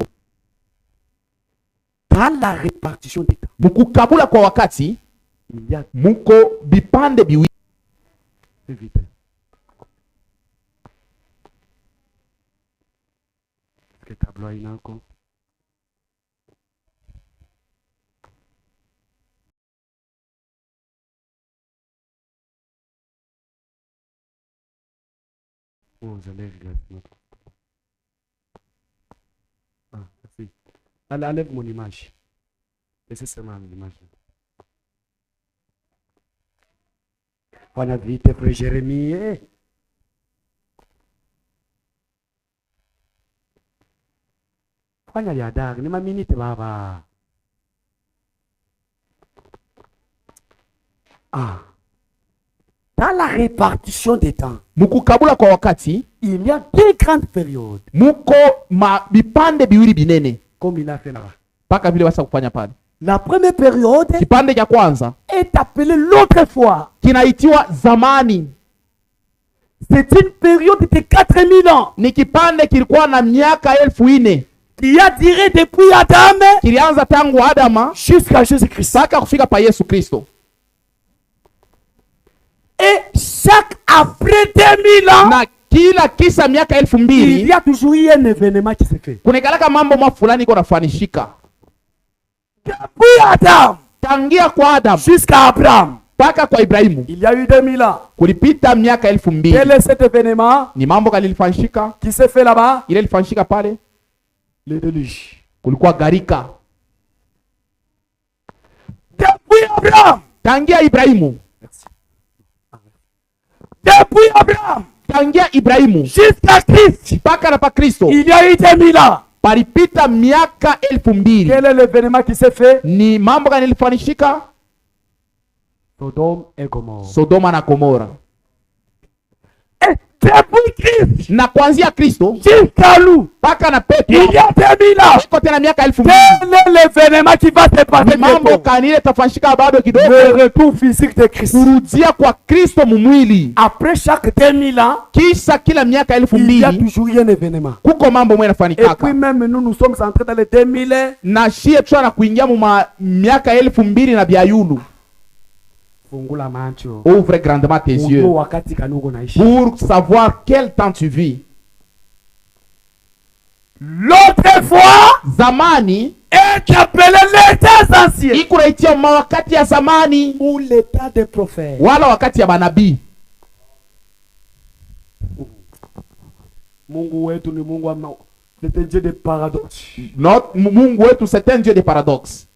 Speaker 3: Dans la répartition des temps.
Speaker 1: Mukukabula kwa wakati.
Speaker 3: Il y a
Speaker 1: Muko bipande biwi.
Speaker 3: vite. Le tableau est encore. Oh, j'allais regarder. Ah, merci. Allez, enlève mon image. Laissez seulement l'image. On a vite, frère Jérémie. Fanya ya dag, ni maminute baba. Ah. Dans la répartition des temps,
Speaker 1: Mukukabula kwa wakati,
Speaker 3: il y a deux grandes périodes.
Speaker 1: muko bipande biwili binene.
Speaker 3: Comme il a fait là-bas.
Speaker 1: Paka vile wasa kufanya pale.
Speaker 3: La première période
Speaker 1: Kipande cha kwanza
Speaker 3: est appelée l'autre fois.
Speaker 1: kinaitiwa zamani.
Speaker 3: C'est une période de 4000 ans
Speaker 1: Ni kipande kilikuwa na miaka 1000
Speaker 3: qui a duré depuis Adam
Speaker 1: kilianza tangu Adama
Speaker 3: jusqu'à Jésus-Christ.
Speaker 1: mpaka kufika pa Yesu Kristo.
Speaker 3: Et chaque après 2000 ans,
Speaker 1: Na kila kisa miaka
Speaker 3: il
Speaker 1: 2000
Speaker 3: y a toujours eu un événement qui se fait.
Speaker 1: kunekalaka mambo mwa fulani iko nafanishika.
Speaker 3: Depuis Adam
Speaker 1: Tangia kwa Adam
Speaker 3: jusqu'à Abraham,
Speaker 1: mpaka kwa Ibrahimu
Speaker 3: il y a eu 2000 ans.
Speaker 1: kulipita miaka 2000.
Speaker 3: Quel est cet événement
Speaker 1: Ni mambo kalilifanyika,
Speaker 3: qui s'est fait là-bas?
Speaker 1: ile ilifanyika pale,
Speaker 3: Le déluge.
Speaker 1: kulikuwa gharika.
Speaker 3: Depuis Abraham,
Speaker 1: Tangia Ibrahimu,
Speaker 3: depuis Abraham
Speaker 1: tangia Ibrahimu
Speaker 3: jusqu'à Christ,
Speaker 1: mpaka na pa Kristo
Speaker 3: il y a eu 2000 ans.
Speaker 1: palipita miaka 2000.
Speaker 3: Quel est l'événement qui s'est fait?
Speaker 1: Ni mambo gani ilifanyika?
Speaker 3: Sodome et Gomorrhe.
Speaker 1: Sodoma na Gomora.
Speaker 3: Et depuis Christ
Speaker 1: Na kuanzia Kristo
Speaker 3: jusqu'à nous,
Speaker 1: mpaka na Petro
Speaker 3: il y a 2000 ans.
Speaker 1: iko tena miaka 2000.
Speaker 3: Quel est l'événement qui va se passer
Speaker 1: Ni mambo
Speaker 3: bientôt?
Speaker 1: gani ile tafanyika bado kidogo?
Speaker 3: Le retour physique de Christ.
Speaker 1: Kurudia kwa Kristo mumwili.
Speaker 3: Après chaque 2000 ans,
Speaker 1: Kisha kila miaka
Speaker 3: il y a
Speaker 1: 2000
Speaker 3: toujours eu un événement.
Speaker 1: kuko mambo mwe
Speaker 3: Et
Speaker 1: nafanyika.
Speaker 3: puis même nous sommes entrés dans les 2000.
Speaker 1: Na shie tuna kuingia mu miaka 2000 na biayulu.
Speaker 3: Fungula macho.
Speaker 1: Ouvre grandement tes yeux
Speaker 3: Wakati kanugo naishi.
Speaker 1: pour savoir quel temps tu vis.
Speaker 3: L'autre fois
Speaker 1: Zamani
Speaker 3: est appelé l'état ancien
Speaker 1: iko naitia wakati ya zamani
Speaker 3: ou l'état des prophètes.
Speaker 1: wala wakati ya manabii.
Speaker 3: Mungu wetu ni Mungu wa c'est un Dieu de paradoxe.
Speaker 1: Mungu wetu c'est un Dieu de paradoxe.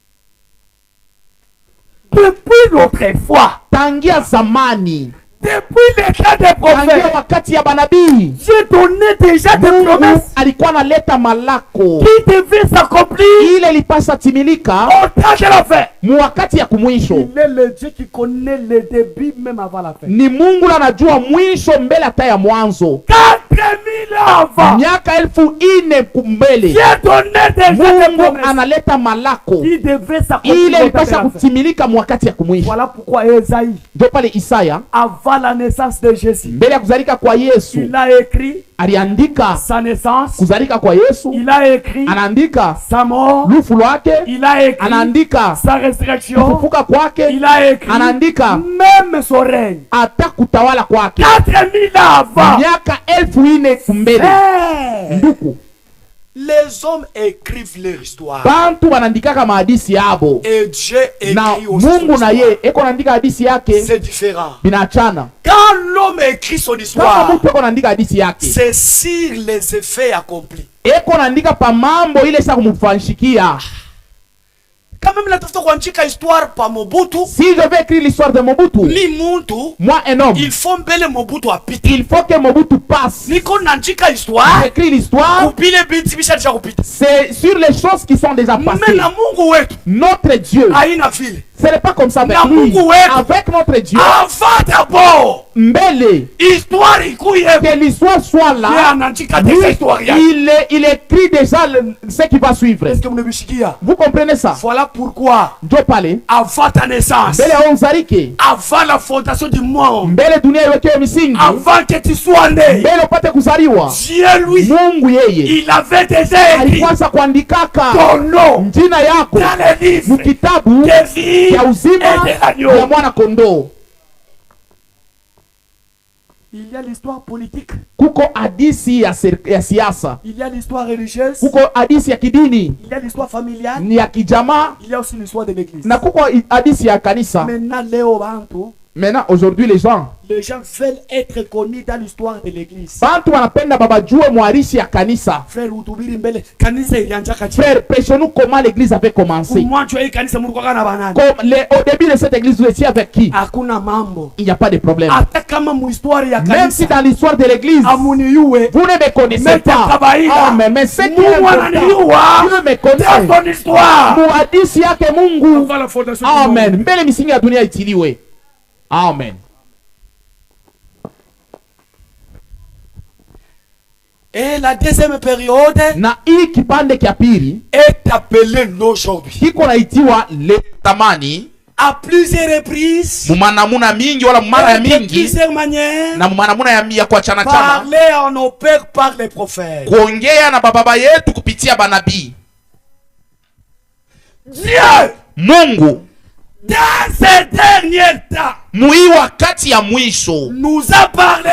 Speaker 3: Depuis l'autre fois,
Speaker 1: Tangia zamani,
Speaker 3: depuis l'état des
Speaker 1: tangia
Speaker 3: prophètes,
Speaker 1: wakati ya manabii,
Speaker 3: j'ai donné déjà des
Speaker 1: Mungu
Speaker 3: promesses
Speaker 1: alikuwa analeta malako
Speaker 3: qui devaient s'accomplir
Speaker 1: ile ilipasa timilika
Speaker 3: au temps de la fin.
Speaker 1: mu wakati ya kumwisho.
Speaker 3: Il est le Dieu qui connaît le début même avant la fin.
Speaker 1: Ni Mungu anajua mwisho mbele hata ya mwanzo.
Speaker 3: 4000 ans avant,
Speaker 1: Miaka 4000 kumbele
Speaker 3: j'ai donné déjà des
Speaker 1: Mungu
Speaker 3: promesses
Speaker 1: analeta malako
Speaker 3: qui devaient
Speaker 1: ile
Speaker 3: s'accomplir au temps de
Speaker 1: ilipasa
Speaker 3: la fin.
Speaker 1: kutimilika mu wakati ya kumwisho.
Speaker 3: Voilà pourquoi Esaïe,
Speaker 1: Ndio pale Isaya
Speaker 3: avant la naissance de Jésus,
Speaker 1: mbele ya kuzalika kwa Yesu
Speaker 3: il a écrit
Speaker 1: aliandika
Speaker 3: sa naissance,
Speaker 1: kuzalika kwa Yesu,
Speaker 3: il a écrit
Speaker 1: anaandika
Speaker 3: sa mort,
Speaker 1: lufu lwake,
Speaker 3: il a écrit
Speaker 1: anaandika
Speaker 3: sa résurrection,
Speaker 1: kufufuka kwake,
Speaker 3: il a écrit
Speaker 1: anaandika
Speaker 3: même son règne.
Speaker 1: hata kutawala kwake
Speaker 3: 4000 ans avant.
Speaker 1: miaka 4000 kumbele.
Speaker 3: Hey!
Speaker 1: Nduku,
Speaker 2: Les hommes écrivent leur histoire.
Speaker 1: bantu wanaandikaka mahadisi yabo
Speaker 2: Et Dieu
Speaker 1: na
Speaker 2: écrit aussi son
Speaker 1: Mungu na ye
Speaker 2: histoire.
Speaker 1: eko naandika hadisi yake,
Speaker 2: C'est différent.
Speaker 1: binaachana.
Speaker 2: Quand l'homme écrit son
Speaker 1: Kama
Speaker 2: histoire,
Speaker 1: mtu eko naandika hadisi yake,
Speaker 2: c'est sur les effets accomplis.
Speaker 1: eko naandika pa mambo ile sa kumfanishikia.
Speaker 2: Quand même la tofto kuandika histoire pa Mobutu.
Speaker 1: Si je vais écrire l'histoire de Mobutu, moi un homme,
Speaker 2: il faut mbele Mobutu apite.
Speaker 1: il faut que Mobutu passe.
Speaker 2: Niko nandika histoire.
Speaker 1: J'écris l'histoire.
Speaker 2: Kupile binti bisha déjà kupita.
Speaker 1: C'est sur les choses qui sont déjà passées.
Speaker 2: Mais na Mungu wetu.
Speaker 1: Notre Dieu,
Speaker 2: Haina vile.
Speaker 1: ce n'est pas comme ça avec
Speaker 2: Na
Speaker 1: lui.
Speaker 2: Mungu wetu.
Speaker 1: Avec notre Dieu,
Speaker 2: Avant d'abord.
Speaker 1: mbele,
Speaker 2: Histoire ikuye.
Speaker 1: que l'histoire soit
Speaker 2: Yeye
Speaker 1: là.
Speaker 2: anandika déjà histoire yake.
Speaker 1: Il écrit déjà ce qui va suivre.
Speaker 2: Est-ce que mnabishikia?
Speaker 1: Vous comprenez ça?
Speaker 2: Voilà pourquoi
Speaker 1: Ndio pale
Speaker 2: avant ta naissance,
Speaker 1: mbele ya uzalike,
Speaker 2: avant la fondation du monde,
Speaker 1: mbele dunia iwekewe misingi,
Speaker 2: avant que tu sois né,
Speaker 1: mbele upate kuzaliwa,
Speaker 2: Dieu lui,
Speaker 1: Mungu yeye
Speaker 2: il avait déjà écrit
Speaker 1: alikuanza kuandikaka
Speaker 2: ton nom
Speaker 1: jina yako
Speaker 2: dans les livres
Speaker 1: mukitabu
Speaker 2: des vies
Speaker 1: ya uzima
Speaker 2: et de
Speaker 1: ya
Speaker 2: l'agneau.
Speaker 1: mwana kondoo.
Speaker 2: Il y a l'histoire politique,
Speaker 1: Kuko hadisi ya siasa,
Speaker 2: il y a l'histoire religieuse,
Speaker 1: kuko hadisi ya kidini,
Speaker 2: il y a l'histoire familiale,
Speaker 1: ni ya kijamaa,
Speaker 2: il y a aussi l'histoire de l'église.
Speaker 1: na kuko hadisi ya kanisa.
Speaker 2: Maintenant, Léo Bantu,
Speaker 1: Maintenant aujourd'hui les gens
Speaker 2: veulent être connus dans l'histoire de l'église.
Speaker 1: bantu wanapenda babajue mwarishi ya kanisa.
Speaker 2: Frère utubiri mbele kanisa ilianzaka chini.
Speaker 1: Frère, prêchons-nous comment l'église avait commencé.
Speaker 2: Mwanzo hii kanisa mlikuwa kana banani?
Speaker 1: Au début de cette église, vous étiez avec qui?
Speaker 2: Hakuna mambo.
Speaker 1: Il n'y a pas de problème.
Speaker 2: Hata kama muhistoire ya
Speaker 1: Même si
Speaker 2: kanisa
Speaker 1: dans l'histoire de l'église,
Speaker 2: amuniyue
Speaker 1: vous ne me connaissez
Speaker 2: mais
Speaker 1: pas.
Speaker 2: kawaida.
Speaker 1: Amen. Mais c'est qui
Speaker 2: Mungu
Speaker 1: est important,
Speaker 2: ananijua
Speaker 1: Dieu me
Speaker 2: dans
Speaker 1: connaît.
Speaker 2: ton histoire.
Speaker 1: Muhadisi yake Mungu.
Speaker 2: Avant la fondation du
Speaker 1: Amen.
Speaker 2: monde.
Speaker 1: Mbele misingi ya dunia itiliwe. Amen.
Speaker 2: Et la deuxième période
Speaker 1: Na hii kipande kia pili
Speaker 2: est appelée l'aujourd'hui.
Speaker 1: kiko naitiwa le
Speaker 4: tamani
Speaker 2: À plusieurs reprises,
Speaker 4: mumanamuna mingi wala mumara ya
Speaker 2: de
Speaker 4: mingi
Speaker 2: plusieurs manières,
Speaker 4: na mumanamuna ya kuachana chana
Speaker 2: parler à nos pères par les prophètes.
Speaker 4: kuongea na bababa yetu kupitia banabii.
Speaker 2: Dieu,
Speaker 4: Mungu
Speaker 2: dans ces derniers temps,
Speaker 4: mui wakati ya mwisho
Speaker 2: nous a parlé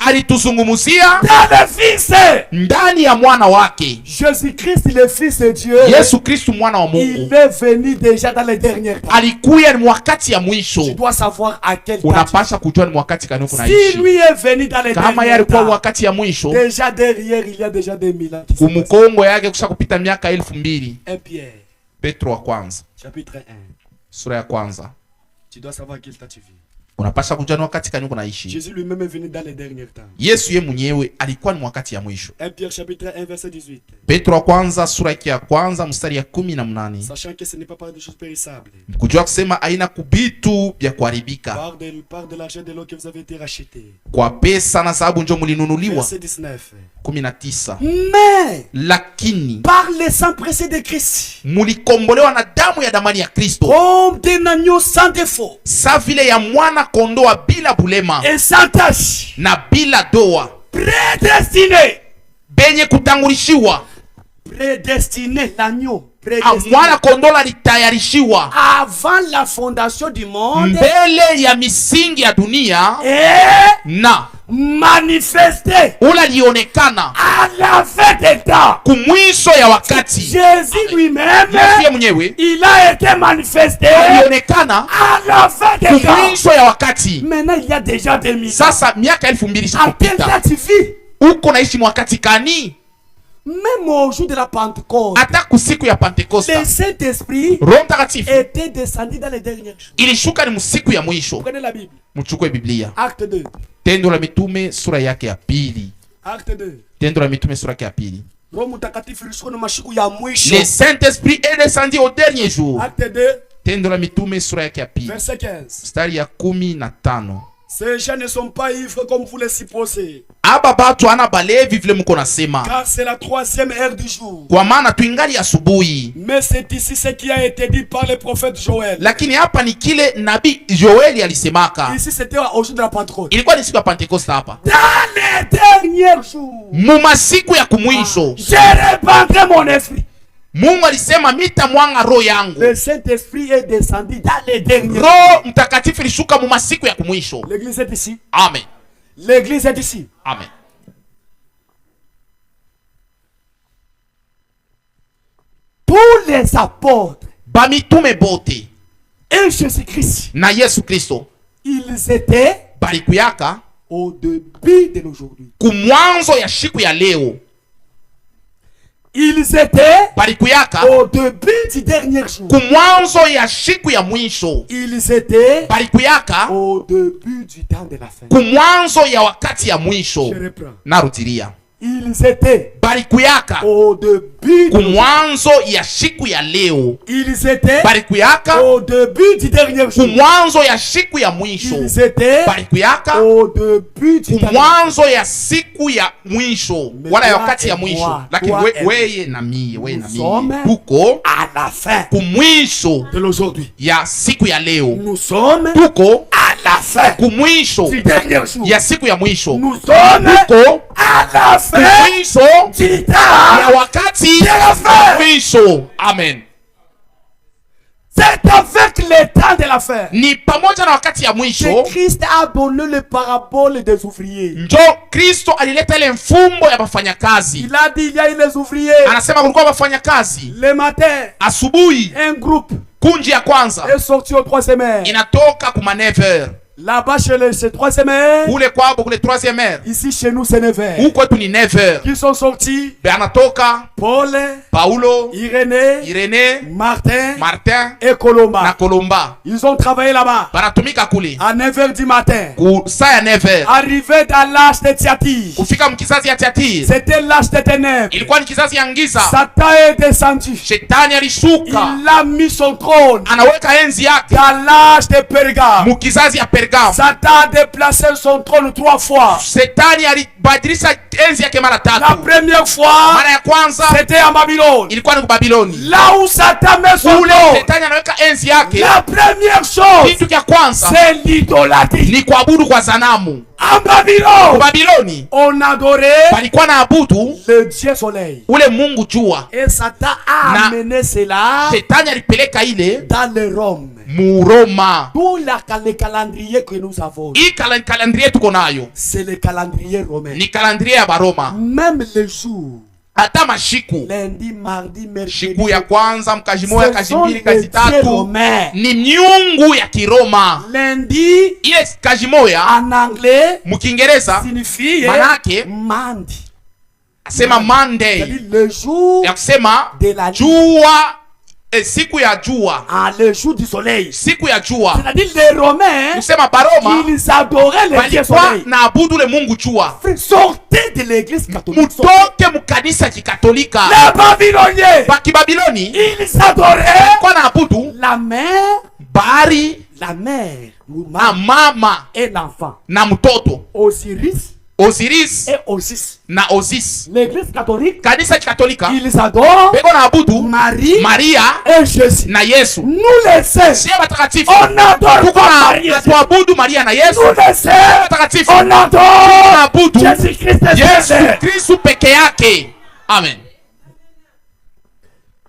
Speaker 4: alituzungumuzia
Speaker 2: dans le Fils.
Speaker 4: ndani ya mwana wake
Speaker 2: Jésus-Christ, le Fils de Dieu,
Speaker 4: Yesu Kristu mwana wa
Speaker 2: il
Speaker 4: Mungu.
Speaker 2: est venu déjà dans les derniers temps.
Speaker 4: Alikuya ni wakati ya
Speaker 2: Tu
Speaker 4: mwisho.
Speaker 2: dois savoir à quel temps.
Speaker 4: Unapasha kujua ni wakati gani uko
Speaker 2: Si
Speaker 4: naishi.
Speaker 2: lui est venu dans les
Speaker 4: Kama yeye
Speaker 2: derniers
Speaker 4: alikuwa
Speaker 2: temps,
Speaker 4: wakati ya mwisho,
Speaker 2: déjà derrière, il y a déjà 2000 ans.
Speaker 4: kumukongo yake kusha kupita miaka 2000.
Speaker 2: 1 Pierre,
Speaker 4: Petro wa kwanza
Speaker 2: chapitre 1.
Speaker 4: sura ya kwanza.
Speaker 2: Tu dois savoir quel temps tu vis.
Speaker 4: Unapasha kujua ni wakati gani uko naishi.
Speaker 2: Jésus lui-même est venu dans les derniers temps.
Speaker 4: Yesu ye mwenyewe alikuwa ni wakati ya mwisho.
Speaker 2: 1 Pierre chapitre 1 verset 18.
Speaker 4: Petro wa kwanza sura yake ya kwanza mstari ya 18.
Speaker 2: Sachant que ce n'est pas par des choses périssables.
Speaker 4: Kujua kusema aina kubitu vya kuharibika,
Speaker 2: Par de l'argent de l'eau que vous avez été racheté.
Speaker 4: kwa pesa na sababu njo mulinunuliwa.
Speaker 2: Verset 19.
Speaker 4: 19.
Speaker 2: Mais
Speaker 4: Lakini
Speaker 2: par le sang précieux de Christ,
Speaker 4: mulikombolewa na damu ya damani ya Kristo,
Speaker 2: comme d'un agneau sans défaut
Speaker 4: sa vile ya mwana kondoa bila bulema
Speaker 2: et sans tache,
Speaker 4: na bila doa,
Speaker 2: prédestiné.
Speaker 4: benye kutangulishiwa.
Speaker 2: Prédestiné, l'agneau.
Speaker 4: Mwana kondola alitayarishiwa
Speaker 2: Avant la fondation du monde
Speaker 4: mbele ya misingi ya dunia,
Speaker 2: et
Speaker 4: na
Speaker 2: manifesté
Speaker 4: ula lionekana
Speaker 2: à la fin des temps.
Speaker 4: kumwisho ya wakati.
Speaker 2: Jésus lui-même,
Speaker 4: Yesu ye mwenyewe
Speaker 2: il a été manifesté
Speaker 4: alionekana
Speaker 2: à la fin des temps.
Speaker 4: kumwisho ya wakati.
Speaker 2: Maintenant, il y a déjà 2000 ans.
Speaker 4: Sasa miaka 2000
Speaker 2: À quel
Speaker 4: shakupita,
Speaker 2: temps tu vis?
Speaker 4: uko naishi mwakati kani?
Speaker 2: Même au jour de la Pentecôte,
Speaker 4: Hata kusiku ya Pentekosta
Speaker 2: le Saint-Esprit
Speaker 4: Roho Mtakatifu
Speaker 2: était descendu dans les derniers jours.
Speaker 4: ilishuka ni msiku ya mwisho.
Speaker 2: Prenez la Bible.
Speaker 4: Mchukue Biblia,
Speaker 2: Acte 2.
Speaker 4: Tendo la Mitume sura yake ya pili.
Speaker 2: Acte 2.
Speaker 4: Tendo la Mitume sura yake ya pili.
Speaker 2: Roho Mtakatifu ilishuka na mashiku ya mwisho.
Speaker 4: Le Saint-Esprit est descendu au dernier jour.
Speaker 2: Acte 2,
Speaker 4: Tendo la Mitume sura yake ya pili
Speaker 2: verset 15.
Speaker 4: mstari ya 15.
Speaker 2: Ces gens ne sont pas ivres comme vous le supposez,
Speaker 4: Aba batu ana balevi vile mko nasema,
Speaker 2: car c'est la 3e heure du jour.
Speaker 4: kwa maana tuingali asubuhi.
Speaker 2: Mais c'est ici ce qui a été dit par le prophète Joël.
Speaker 4: Lakini hapa ni kile nabii Joeli alisemaka.
Speaker 2: Ici c'était au jour de la Pentecôte.
Speaker 4: Ilikuwa ni siku ya Pentekoste hapa.
Speaker 2: Dans les derniers jours,
Speaker 4: Mumasiku ya kumwisho
Speaker 2: je répandrai mon esprit.
Speaker 4: Mungu alisema mitamwanga roho yangu.
Speaker 2: Le Saint-Esprit est descendu dans les derniers jours.
Speaker 4: Roho Mtakatifu ilishuka mumasiku ya kumwisho.
Speaker 2: L'église est ici.
Speaker 4: Amen.
Speaker 2: L'église est ici.
Speaker 4: Amen.
Speaker 2: Tous les apôtres
Speaker 4: Bamitume bote
Speaker 2: et Jésus-Christ,
Speaker 4: na Yesu Kristo
Speaker 2: ils étaient
Speaker 4: balikuyaka
Speaker 2: au début de l'aujourd'hui.
Speaker 4: kumwanzo ya shiku ya leo.
Speaker 2: Ils étaient
Speaker 4: balikuyaka
Speaker 2: au début du dernier jour.
Speaker 4: kumwanzo ya siku ya mwisho.
Speaker 2: Ils étaient
Speaker 4: Balikuyaka
Speaker 2: au début du temps de la fin.
Speaker 4: kumwanzo ya wakati ya mwisho.
Speaker 2: Je reprends.
Speaker 4: Narudilia.
Speaker 2: Ils étaient
Speaker 4: Balikuyaka
Speaker 2: au début
Speaker 4: kumwanzo ya siku ya leo.
Speaker 2: Ils étaient
Speaker 4: Balikuyaka
Speaker 2: au début du dernier jour.
Speaker 4: kumwanzo ya siku ya mwisho.
Speaker 2: Ils étaient
Speaker 4: Balikuyaka
Speaker 2: au début du dernier jour.
Speaker 4: kumwanzo ya siku ya mwisho wala ya wakati ya mwisho.
Speaker 2: Moi,
Speaker 4: Lakini
Speaker 2: toi et
Speaker 4: weye na mie, weye na
Speaker 2: Nous
Speaker 4: mie
Speaker 2: sommes
Speaker 4: tuko
Speaker 2: à la fin
Speaker 4: kumwisho
Speaker 2: de l'aujourd'hui.
Speaker 4: ya siku ya leo.
Speaker 2: Nous sommes
Speaker 4: Tuko
Speaker 2: à la fin
Speaker 4: kumwisho
Speaker 2: du dernier jour.
Speaker 4: ya siku ya mwisho.
Speaker 2: Nous sommes
Speaker 4: Tuko
Speaker 2: à la fin
Speaker 4: kumwisho
Speaker 2: du temps.
Speaker 4: ya wakati ya mwisho. Amen.
Speaker 2: C'est avec le temps de la fin
Speaker 4: Ni pamoja na wakati ya mwisho
Speaker 2: que Christ a donné les paraboles des ouvriers.
Speaker 4: njo Kristo alileta ile mfumbo ya wafanyakazi.
Speaker 2: Il a dit il y a eu les ouvriers.
Speaker 4: Anasema kulikuwa wafanyakazi
Speaker 2: Le matin,
Speaker 4: asubuhi,
Speaker 2: un groupe
Speaker 4: kunji ya kwanza
Speaker 2: est sorti aux 3 semaines.
Speaker 4: inatoka kuma 9h
Speaker 2: Là-bas chez les 3 semaines,
Speaker 4: kule kwabo kule 3e heure,
Speaker 2: ici chez nous c'est 9h.
Speaker 4: huko kwetu ni 9h.
Speaker 2: Qui sont sortis?
Speaker 4: Anatoka
Speaker 2: Paul,
Speaker 4: Paulo,
Speaker 2: Irénée,
Speaker 4: Irene,
Speaker 2: Martin
Speaker 4: Martin
Speaker 2: et Colomba.
Speaker 4: na Kolomba.
Speaker 2: Ils ont travaillé là-bas
Speaker 4: Banatumika kule
Speaker 2: à 9h du matin.
Speaker 4: ku saa ya 9h.
Speaker 2: Arrivé dans l'âge de Thyatire.
Speaker 4: Kufika mkizazi ya Tiatiri
Speaker 2: C'était l'âge des ténèbres.
Speaker 4: ilikuwa ni kizazi ya ngiza.
Speaker 2: Satan est descendu.
Speaker 4: Shetani alishuka
Speaker 2: Il a mis son trône
Speaker 4: anaweka enzi yake
Speaker 2: dans l'âge de Pergame.
Speaker 4: mukizazi ya Pergamo.
Speaker 2: Satan a déplacé son trône 3 fois.
Speaker 4: Shetani alibadilisha enzi yake mara
Speaker 2: La
Speaker 4: tatu.
Speaker 2: première fois,
Speaker 4: Mara ya kwanza
Speaker 2: c'était à Babylone.
Speaker 4: ilikuwa ni ku Babiloni.
Speaker 2: Là où Satan met son
Speaker 4: Ule
Speaker 2: trône,
Speaker 4: Shetani anaweka enzi yake,
Speaker 2: la première chose,
Speaker 4: kitu cha kwanza
Speaker 2: c'est l'idolâtrie.
Speaker 4: ni kuabudu kwa sanamu.
Speaker 2: À
Speaker 4: Ku
Speaker 2: Babylone,
Speaker 4: Babiloni
Speaker 2: on adorait
Speaker 4: palikuwa na abudu
Speaker 2: le dieu soleil.
Speaker 4: ule mungu jua.
Speaker 2: Et Satan a
Speaker 4: Na-
Speaker 2: amené cela
Speaker 4: Shetani alipeleka ile
Speaker 2: dans le Rome.
Speaker 4: mu Roma.
Speaker 2: D'où le calendrier que nous avons.
Speaker 4: Hii kalendrie tuko nayo
Speaker 2: C'est le calendrier romain.
Speaker 4: ni kalendrie ya Baroma.
Speaker 2: Même les jours,
Speaker 4: Hata mashiku,
Speaker 2: lundi, mardi, mercredi,
Speaker 4: shiku ya kwanza, mkaji moja,
Speaker 2: ce
Speaker 4: kaji
Speaker 2: sont
Speaker 4: mbili,
Speaker 2: les
Speaker 4: kaji
Speaker 2: dieux
Speaker 4: tatu
Speaker 2: romains.
Speaker 4: ni miungu ya Kiroma.
Speaker 2: Lundi,
Speaker 4: Ile kaji moja
Speaker 2: en anglais,
Speaker 4: mkiingereza
Speaker 2: signifie
Speaker 4: manake
Speaker 2: mandi.
Speaker 4: asema Monday,
Speaker 2: C'est-à-dire le jour
Speaker 4: ya kusema
Speaker 2: de la nuit.
Speaker 4: jua, siku ya jua,
Speaker 2: Le jour du soleil.
Speaker 4: siku ya jua.
Speaker 2: C'est-à-dire les Romains,
Speaker 4: Kusema Baroma
Speaker 2: ils adoraient le dieu
Speaker 4: walikuwa
Speaker 2: soleil.
Speaker 4: na abudu le mungu jua.
Speaker 2: Sortez de l'église catholique.
Speaker 4: Mutoke mukanisa kikatolika.
Speaker 2: Les Babyloniens,
Speaker 4: Bakibabiloni
Speaker 2: ils adoraient
Speaker 4: walikuwa na abudu
Speaker 2: la mère,
Speaker 4: bahari
Speaker 2: la mère,
Speaker 4: na mama
Speaker 2: et l'enfant.
Speaker 4: na mtoto,
Speaker 2: Osiris
Speaker 4: Osiris
Speaker 2: et Osis.
Speaker 4: na Osis.
Speaker 2: L'église catholique,
Speaker 4: Kanisa kikatolika
Speaker 2: ils adorent
Speaker 4: beko na abudu
Speaker 2: Marie
Speaker 4: Maria
Speaker 2: et Jésus.
Speaker 4: na Yesu.
Speaker 2: Nous les saints,
Speaker 4: Sie watakatifu
Speaker 2: on adore
Speaker 4: tuko
Speaker 2: pas
Speaker 4: na
Speaker 2: Marie et Jésus.
Speaker 4: tuabudu Maria na Yesu.
Speaker 2: Nous les saints,
Speaker 4: Watakatifu
Speaker 2: on adore
Speaker 4: tunaabudu
Speaker 2: Jésus Christ et
Speaker 4: Yesu
Speaker 2: Saint.
Speaker 4: Kristu peke yake. Amen.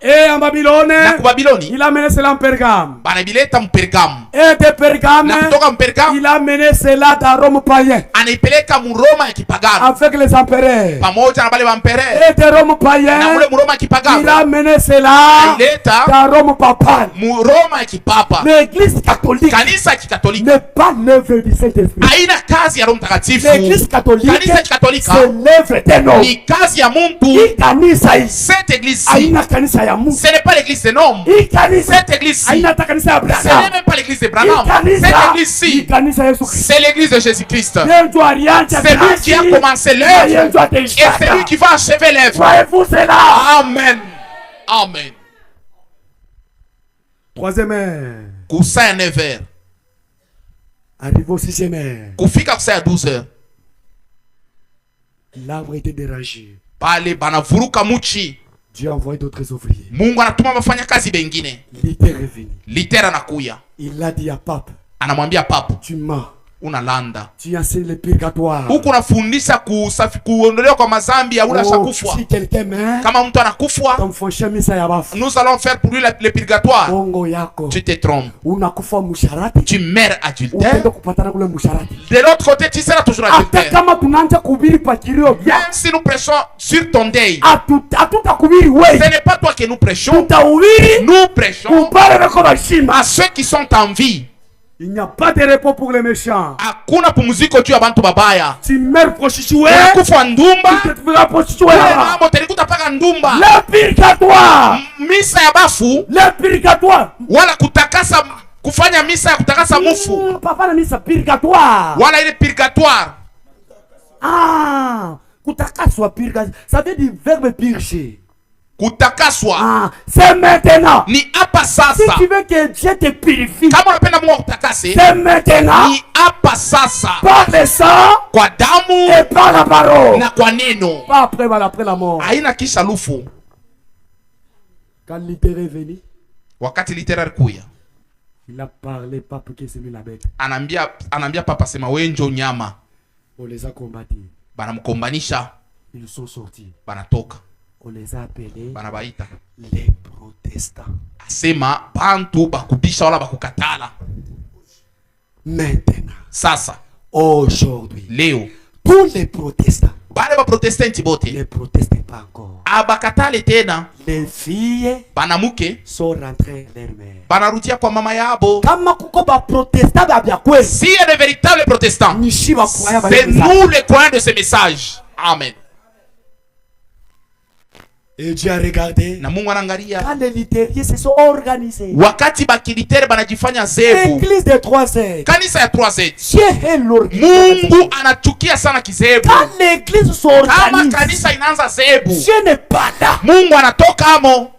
Speaker 2: Et en Babylone,
Speaker 4: Na ku Babiloni
Speaker 2: il a mené cela en Pergame.
Speaker 4: banabileta mpergamu,
Speaker 2: Et de Pergame,
Speaker 4: na kutoka mpergamu
Speaker 2: il a mené cela dans Rome païen.
Speaker 4: anaipeleka muroma ya kipagano
Speaker 2: Avec les empereurs.
Speaker 4: pamoja na bale wampere
Speaker 2: Et de Rome
Speaker 4: na
Speaker 2: païen,
Speaker 4: mule muroma ya
Speaker 2: il
Speaker 4: kipagano
Speaker 2: a mené cela
Speaker 4: aileta
Speaker 2: dans Rome papale.
Speaker 4: muroma ya kipapa.
Speaker 2: L'église catholique
Speaker 4: Kanisa ya kikatolika
Speaker 2: n'est pas l'œuvre du Saint-Esprit.
Speaker 4: haina kazi ya Roho Mtakatifu.
Speaker 2: L'église catholique,
Speaker 4: Kanisa ya kikatolika
Speaker 2: c'est l'œuvre d'un homme.
Speaker 4: ni kazi ya Mungu.
Speaker 2: Hii kanisa hii
Speaker 4: Cette église
Speaker 2: haina kanisa ya Mungu.
Speaker 4: ce n'est pas l'église de Nom.
Speaker 2: Hii kanisa
Speaker 4: Cette église
Speaker 2: haina hata kanisa ya
Speaker 4: ce n'est
Speaker 2: Abraham.
Speaker 4: même pas l'église de
Speaker 2: Hii
Speaker 4: Branham. Cette
Speaker 2: kanisa hii
Speaker 4: église-ci
Speaker 2: kanisa ya Yesu Kristo.
Speaker 4: c'est l'église de Jésus-Christ.
Speaker 2: Yeye ndio alianza
Speaker 4: C'est lui qui a commencé
Speaker 2: Yeye
Speaker 4: l'œuvre
Speaker 2: ndio
Speaker 4: et c'est
Speaker 2: ataishika.
Speaker 4: lui qui va achever l'œuvre.
Speaker 2: Voyez-vous cela?
Speaker 4: Amen. Amen.
Speaker 2: Troisième heure.
Speaker 4: Kusaa ya 9h
Speaker 2: Arrivé au sixième heure.
Speaker 4: kufika kusaa ya 12h
Speaker 2: L'arbre était dérangé.
Speaker 4: pale banavuruka muchi.
Speaker 2: Dieu a envoyé d'autres ouvriers.
Speaker 4: Mungu anatuma wafanya kazi bengine.
Speaker 2: Il est revenu.
Speaker 4: Litera anakuya
Speaker 2: Il a dit à Pape,
Speaker 4: anamwambia papu,
Speaker 2: tu mens.
Speaker 4: unalanda
Speaker 2: Tu enseignes le purgatoire.
Speaker 4: huku unafundisha kuondolewa kwa mazambi ya ule ashakufwa.
Speaker 2: Si quelqu'un meurt,
Speaker 4: Kama mtu anakufwa,
Speaker 2: tamfonsha misa ya bafu.
Speaker 4: nous allons faire pour lui le purgatoire.
Speaker 2: Bongo yako.
Speaker 4: Tu te trompes,
Speaker 2: Unakufa musharati.
Speaker 4: tu meurs adultère.
Speaker 2: Utaenda kupatana kule musharati.
Speaker 4: De l'autre côté, tu seras toujours
Speaker 2: Hata
Speaker 4: adultère.
Speaker 2: kama tunaanza kuhubiri pakirio
Speaker 4: Même
Speaker 2: vya.
Speaker 4: si nous prêchons sur ton deuil,
Speaker 2: Hatutakubiri
Speaker 4: ce
Speaker 2: wewe.
Speaker 4: n'est pas toi que nous prêchons.
Speaker 2: Tutahubiri
Speaker 4: Nous prêchons
Speaker 2: kubale bako bashima.
Speaker 4: à ceux qui sont en vie.
Speaker 3: Il n'y a pas de repos pour les méchants.
Speaker 4: Hakuna pumziko juu ya bantu babaya.
Speaker 3: Tu meurs prostitué.
Speaker 4: Unakufa ndumba.
Speaker 3: Tu te feras prostitué là-bas.
Speaker 4: Mambo telikuta paka ndumba.
Speaker 3: Le purgatoire.
Speaker 4: Misa ya bafu.
Speaker 3: Le purgatoire.
Speaker 4: Wala kutakasa, kufanya misa ya kutakasa mufu.
Speaker 3: Papa na misa purgatoire.
Speaker 4: Wala ile purgatoire.
Speaker 3: Ah, kutakaswa purgatoire. Ça veut dire verbe purger.
Speaker 4: Kutakaswa.
Speaker 3: Ah, c'est maintenant.
Speaker 4: Ni hapa sasa.
Speaker 3: Si tu veux que Dieu te purifie.
Speaker 4: Kama unapenda Mungu akutakase.
Speaker 3: C'est maintenant.
Speaker 4: Ni hapa sasa.
Speaker 3: Par le sang.
Speaker 4: Kwa damu.
Speaker 3: Et par la parole.
Speaker 4: Na kwa neno.
Speaker 3: Pas après la mort.
Speaker 4: Haina kisha lufu.
Speaker 3: Quand littéraire est venu.
Speaker 4: Wakati littéraire kuya.
Speaker 3: Il a parlé pas pour que c'est lui la bête.
Speaker 4: Anambia papa sema wenjo nyama.
Speaker 3: On les a combattus.
Speaker 4: Banamkombanisha.
Speaker 3: Ils sont sortis.
Speaker 4: Banatoka.
Speaker 3: On les a appelés
Speaker 4: Banabaita
Speaker 3: les protestants.
Speaker 4: Asema bantu bakubisha wala bakukatala.
Speaker 3: Maintenant,
Speaker 4: Sasa
Speaker 3: aujourd'hui,
Speaker 4: leo
Speaker 3: tous les protestants
Speaker 4: bale ba protestanti bote
Speaker 3: ne protestent pas encore.
Speaker 4: abakatale tena.
Speaker 3: Les filles
Speaker 4: Banamuke
Speaker 3: sont rentrées leur mère.
Speaker 4: banarudia kwa mama yabo.
Speaker 3: Kama kuko ba protestant ba bya kweli.
Speaker 4: Si est de véritables protestants,
Speaker 3: Nishi ba croyants ba.
Speaker 4: c'est nous les croyants de ce message. Amen.
Speaker 3: Et Dieu a regardé.
Speaker 4: Na Mungu anaangalia
Speaker 3: Quand les littériers se sont organisés.
Speaker 4: wakati bakilitere banajifanya zebu.
Speaker 3: L'église des 3Z.
Speaker 4: Kanisa ya 3Z.
Speaker 3: Dieu est l'organisation.
Speaker 4: Mungu anachukia sana kizebu.
Speaker 3: Quand l'église
Speaker 4: Kama
Speaker 3: s'organise,
Speaker 4: kanisa inaanza zebu,
Speaker 3: Dieu n'est pas là.
Speaker 4: Mungu anatoka amo.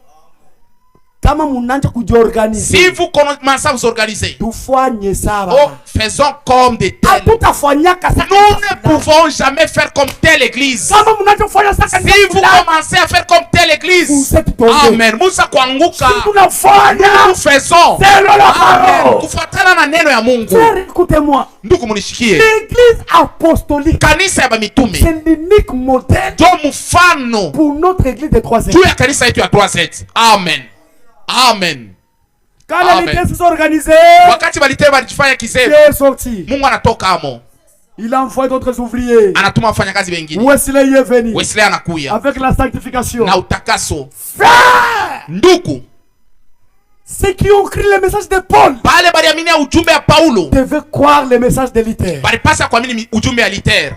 Speaker 3: Kama munanja kujiorganiser.
Speaker 4: Si vous commencez à vous organiser,
Speaker 3: Tufanye sawa.
Speaker 4: oh, faisons comme des tels.
Speaker 3: Hatutafanyaka sasa.
Speaker 4: Nous ne pouvons jamais faire comme telle église.
Speaker 3: Kama munachofanya sasa.
Speaker 4: Si vous commencez à faire comme telle église,
Speaker 3: Vous êtes tombés.
Speaker 4: amen. Musa kuanguka.
Speaker 3: Si tunafanya
Speaker 4: Nous faisons.
Speaker 3: selon la
Speaker 4: Amen.
Speaker 3: parole.
Speaker 4: Kufuatana na neno ya Mungu.
Speaker 3: Frère, écoutez-moi.
Speaker 4: Ndugu munishikie.
Speaker 3: L'église apostolique,
Speaker 4: Kanisa ya bamitume
Speaker 3: c'est l'unique modèle
Speaker 4: ndio mfano
Speaker 3: pour notre église de 3Z.
Speaker 4: juu ya kanisa yetu ya 3Z. Amen. Amen.
Speaker 3: Quand les
Speaker 4: Amen.
Speaker 3: églises se sont organisées,
Speaker 4: Wakati balitema balijifanya kizebu,
Speaker 3: Dieu est sorti.
Speaker 4: Mungu anatoka amo.
Speaker 3: Il a envoyé d'autres ouvriers.
Speaker 4: Anatuma wafanyakazi wengine.
Speaker 3: Wesley est venu
Speaker 4: Wesley anakuya
Speaker 3: avec la sanctification.
Speaker 4: na utakaso.
Speaker 3: Frère,
Speaker 4: Ndugu,
Speaker 3: ceux qui ont crié le message de Paul
Speaker 4: bale baliamini ya ujumbe ya Paulo
Speaker 3: devaient croire le message de Luther.
Speaker 4: balipasa kuamini ujumbe ya Luther.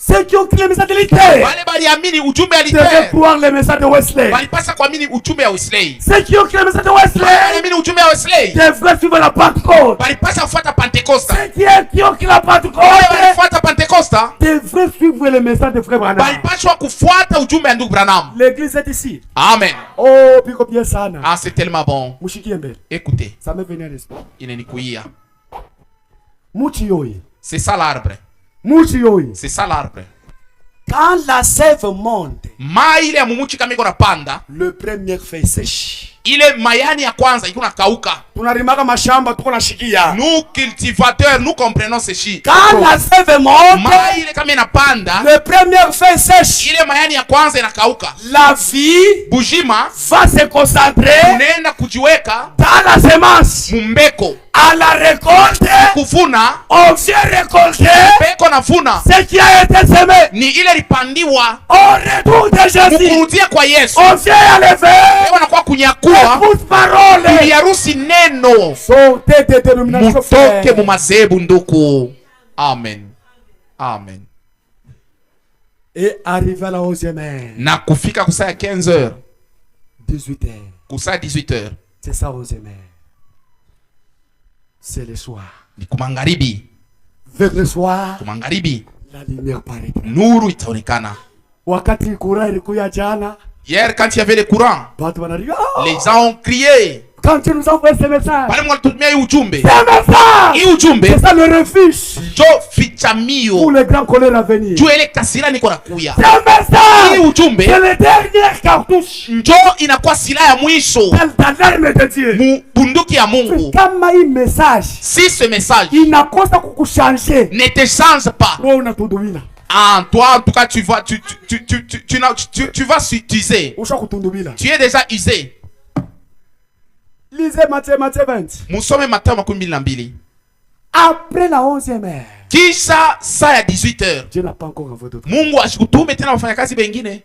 Speaker 3: Ceux qui ont crié le message de Luther
Speaker 4: Bale baliamini ujumbe ya
Speaker 3: devaient
Speaker 4: Luther
Speaker 3: croire le message de Wesley.
Speaker 4: balipasa kuamini ujumbe ya Wesley.
Speaker 3: Ceux qui ont crié le message de Wesley
Speaker 4: Baliamini ujumbe ya Wesley
Speaker 3: devraient suivre la Pentecôte.
Speaker 4: balipasa kufuata Pentecosta.
Speaker 3: Ceux qui ont crié la
Speaker 4: Wale
Speaker 3: Pentecôte
Speaker 4: walifuata Pentecosta
Speaker 3: devraient suivre le message de Frère Branham.
Speaker 4: balipaswa kufuata ujumbe ya ndugu Branham.
Speaker 3: L'église est ici.
Speaker 4: Amen.
Speaker 3: Oh, piko bien sana.
Speaker 4: Ah, c'est tellement bon.
Speaker 3: Mushikie mbele.
Speaker 4: Écoutez,
Speaker 3: Ça m'est venu à l'esprit.
Speaker 4: inanikuia.
Speaker 3: Muchi yoyi.
Speaker 4: C'est ça l'arbre.
Speaker 3: Muchi yoyi.
Speaker 4: C'est ça l'arbre.
Speaker 3: Quand la sève monte,
Speaker 4: Mai ile ya mumuchi kama iko napanda,
Speaker 3: le premier feuille sèche.
Speaker 4: ile mayani ya kwanza iko nakauka.
Speaker 3: Tunarimaka mashamba tuko nashikia.
Speaker 4: Nous cultivateurs, nous comprenons ceci.
Speaker 3: Quand la sève monte,
Speaker 4: Mai ile kama inapanda,
Speaker 3: le premier feuille sèche.
Speaker 4: ile mayani ya kwanza inakauka.
Speaker 3: La vie
Speaker 4: Bujima
Speaker 3: va se concentrer
Speaker 4: unaenda kujiweka
Speaker 3: dans la semence.
Speaker 4: mumbeko.
Speaker 3: À la récolte,
Speaker 4: Kuvuna,
Speaker 3: on vient récolter
Speaker 4: beko na vuna
Speaker 3: ce qui a été semé.
Speaker 4: ni ile lipandiwa
Speaker 3: Au retour de Jésus,
Speaker 4: mukurudia kwa Yesu.
Speaker 3: on vient enlever
Speaker 4: Beko nakuwa
Speaker 3: les
Speaker 4: kunyakua
Speaker 3: fausses paroles.
Speaker 4: biharusi neno.
Speaker 3: Sortez des dénominations.
Speaker 4: Mutoke
Speaker 3: frères.
Speaker 4: mu mazebu nduku. Amen. Amen.
Speaker 3: Et arrivé à la 11e heure,
Speaker 4: Na kufika kusaa ya 15h,
Speaker 3: 18h,
Speaker 4: kusaa 18h
Speaker 3: c'est ça 11e heure. C'est le soir.
Speaker 4: ni kumangaribi.
Speaker 3: Vers le soir,
Speaker 4: Kumangaribi
Speaker 3: la lumière paraîtra.
Speaker 4: nuru itaonekana.
Speaker 3: Wakati kura ilikuya jana,
Speaker 4: Hier quand il y avait le courant,
Speaker 3: watu wanalia, oh,
Speaker 4: les gens ont crié.
Speaker 3: quand tu nous envoies ce message,
Speaker 4: Pale mwalitumia hii ujumbe.
Speaker 3: ce message,
Speaker 4: Hii ujumbe
Speaker 3: c'est ça le refuge
Speaker 4: njo fichamio.
Speaker 3: pour les grands colères à venir.
Speaker 4: Juu ile kasira niko nakuya.
Speaker 3: Ce message,
Speaker 4: Hii ujumbe
Speaker 3: c'est le dernier cartouche
Speaker 4: njo inakuwa silaha ya mwisho
Speaker 3: dans l'arme de Dieu.
Speaker 4: mu bunduki ya Mungu.
Speaker 3: Kama hii message
Speaker 4: Si ce message
Speaker 3: inakosa kukushanger,
Speaker 4: ne te change pas,
Speaker 3: wewe unatundubila.
Speaker 4: en toi en tout cas tu vas tu vas s'utiliser.
Speaker 3: Ushakutundubila.
Speaker 4: Tu es déjà usé.
Speaker 3: Lisez Matthieu 20.
Speaker 4: Musome Mathayo 22.
Speaker 3: Après la 11e heure,
Speaker 4: Kisha saa ya 18h.
Speaker 3: Dieu n'a pas encore envoyé d'autres.
Speaker 4: Mungu ashikutume tena wafanyakazi wengine.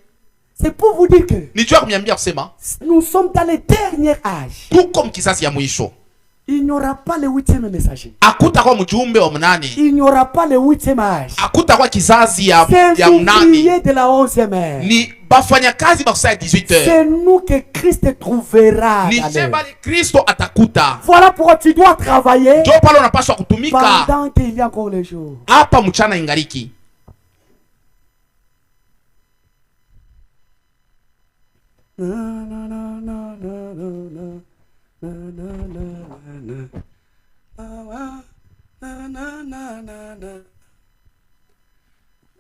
Speaker 3: C'est pour vous dire que
Speaker 4: Ni jua kumyambia kusema
Speaker 3: nous sommes dans le dernier âge.
Speaker 4: tuko mkizazi ya mwisho.
Speaker 3: il n'y aura pas le 8e messager.
Speaker 4: Hakutakuwa mjumbe wa mnane.
Speaker 3: Il n'y aura pas le 8e âge.
Speaker 4: Hakutakuwa kizazi ya mnane.
Speaker 3: De la 11e heure.
Speaker 4: Ni bafanyakazi bakusaya 18 heures.
Speaker 3: C'est nous que Christ trouvera.
Speaker 4: Ni bali Kristo atakuta.
Speaker 3: Voilà pourquoi tu dois travailler.
Speaker 4: Ndio pale unapaswa kutumika.
Speaker 3: Pendant qu'il y a encore le jour.
Speaker 4: Hapa mchana ingariki.
Speaker 3: Na na na na na na. Na na na na. Na na na na na.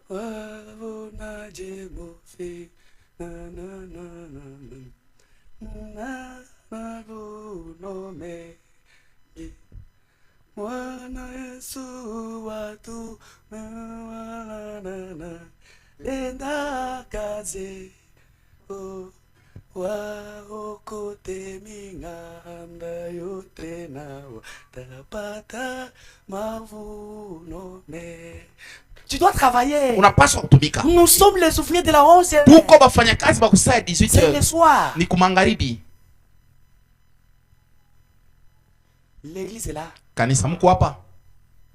Speaker 3: Wao na jemofi. Na na na na. Na na no me. Mwana Yesu watu na na na. Enda kaze. Oh. Waokote minganda yote nao tapata mavuno me. Tu dois travailler.
Speaker 4: Unapaswa kutumika.
Speaker 3: Nous sommes les ouvriers de la 11e.
Speaker 4: Tuko bafanyakazi bakusaya 18
Speaker 3: C'est
Speaker 4: heures.
Speaker 3: le soir.
Speaker 4: Ni kumangaribi.
Speaker 3: L'église est là.
Speaker 4: Kanisa muko hapa.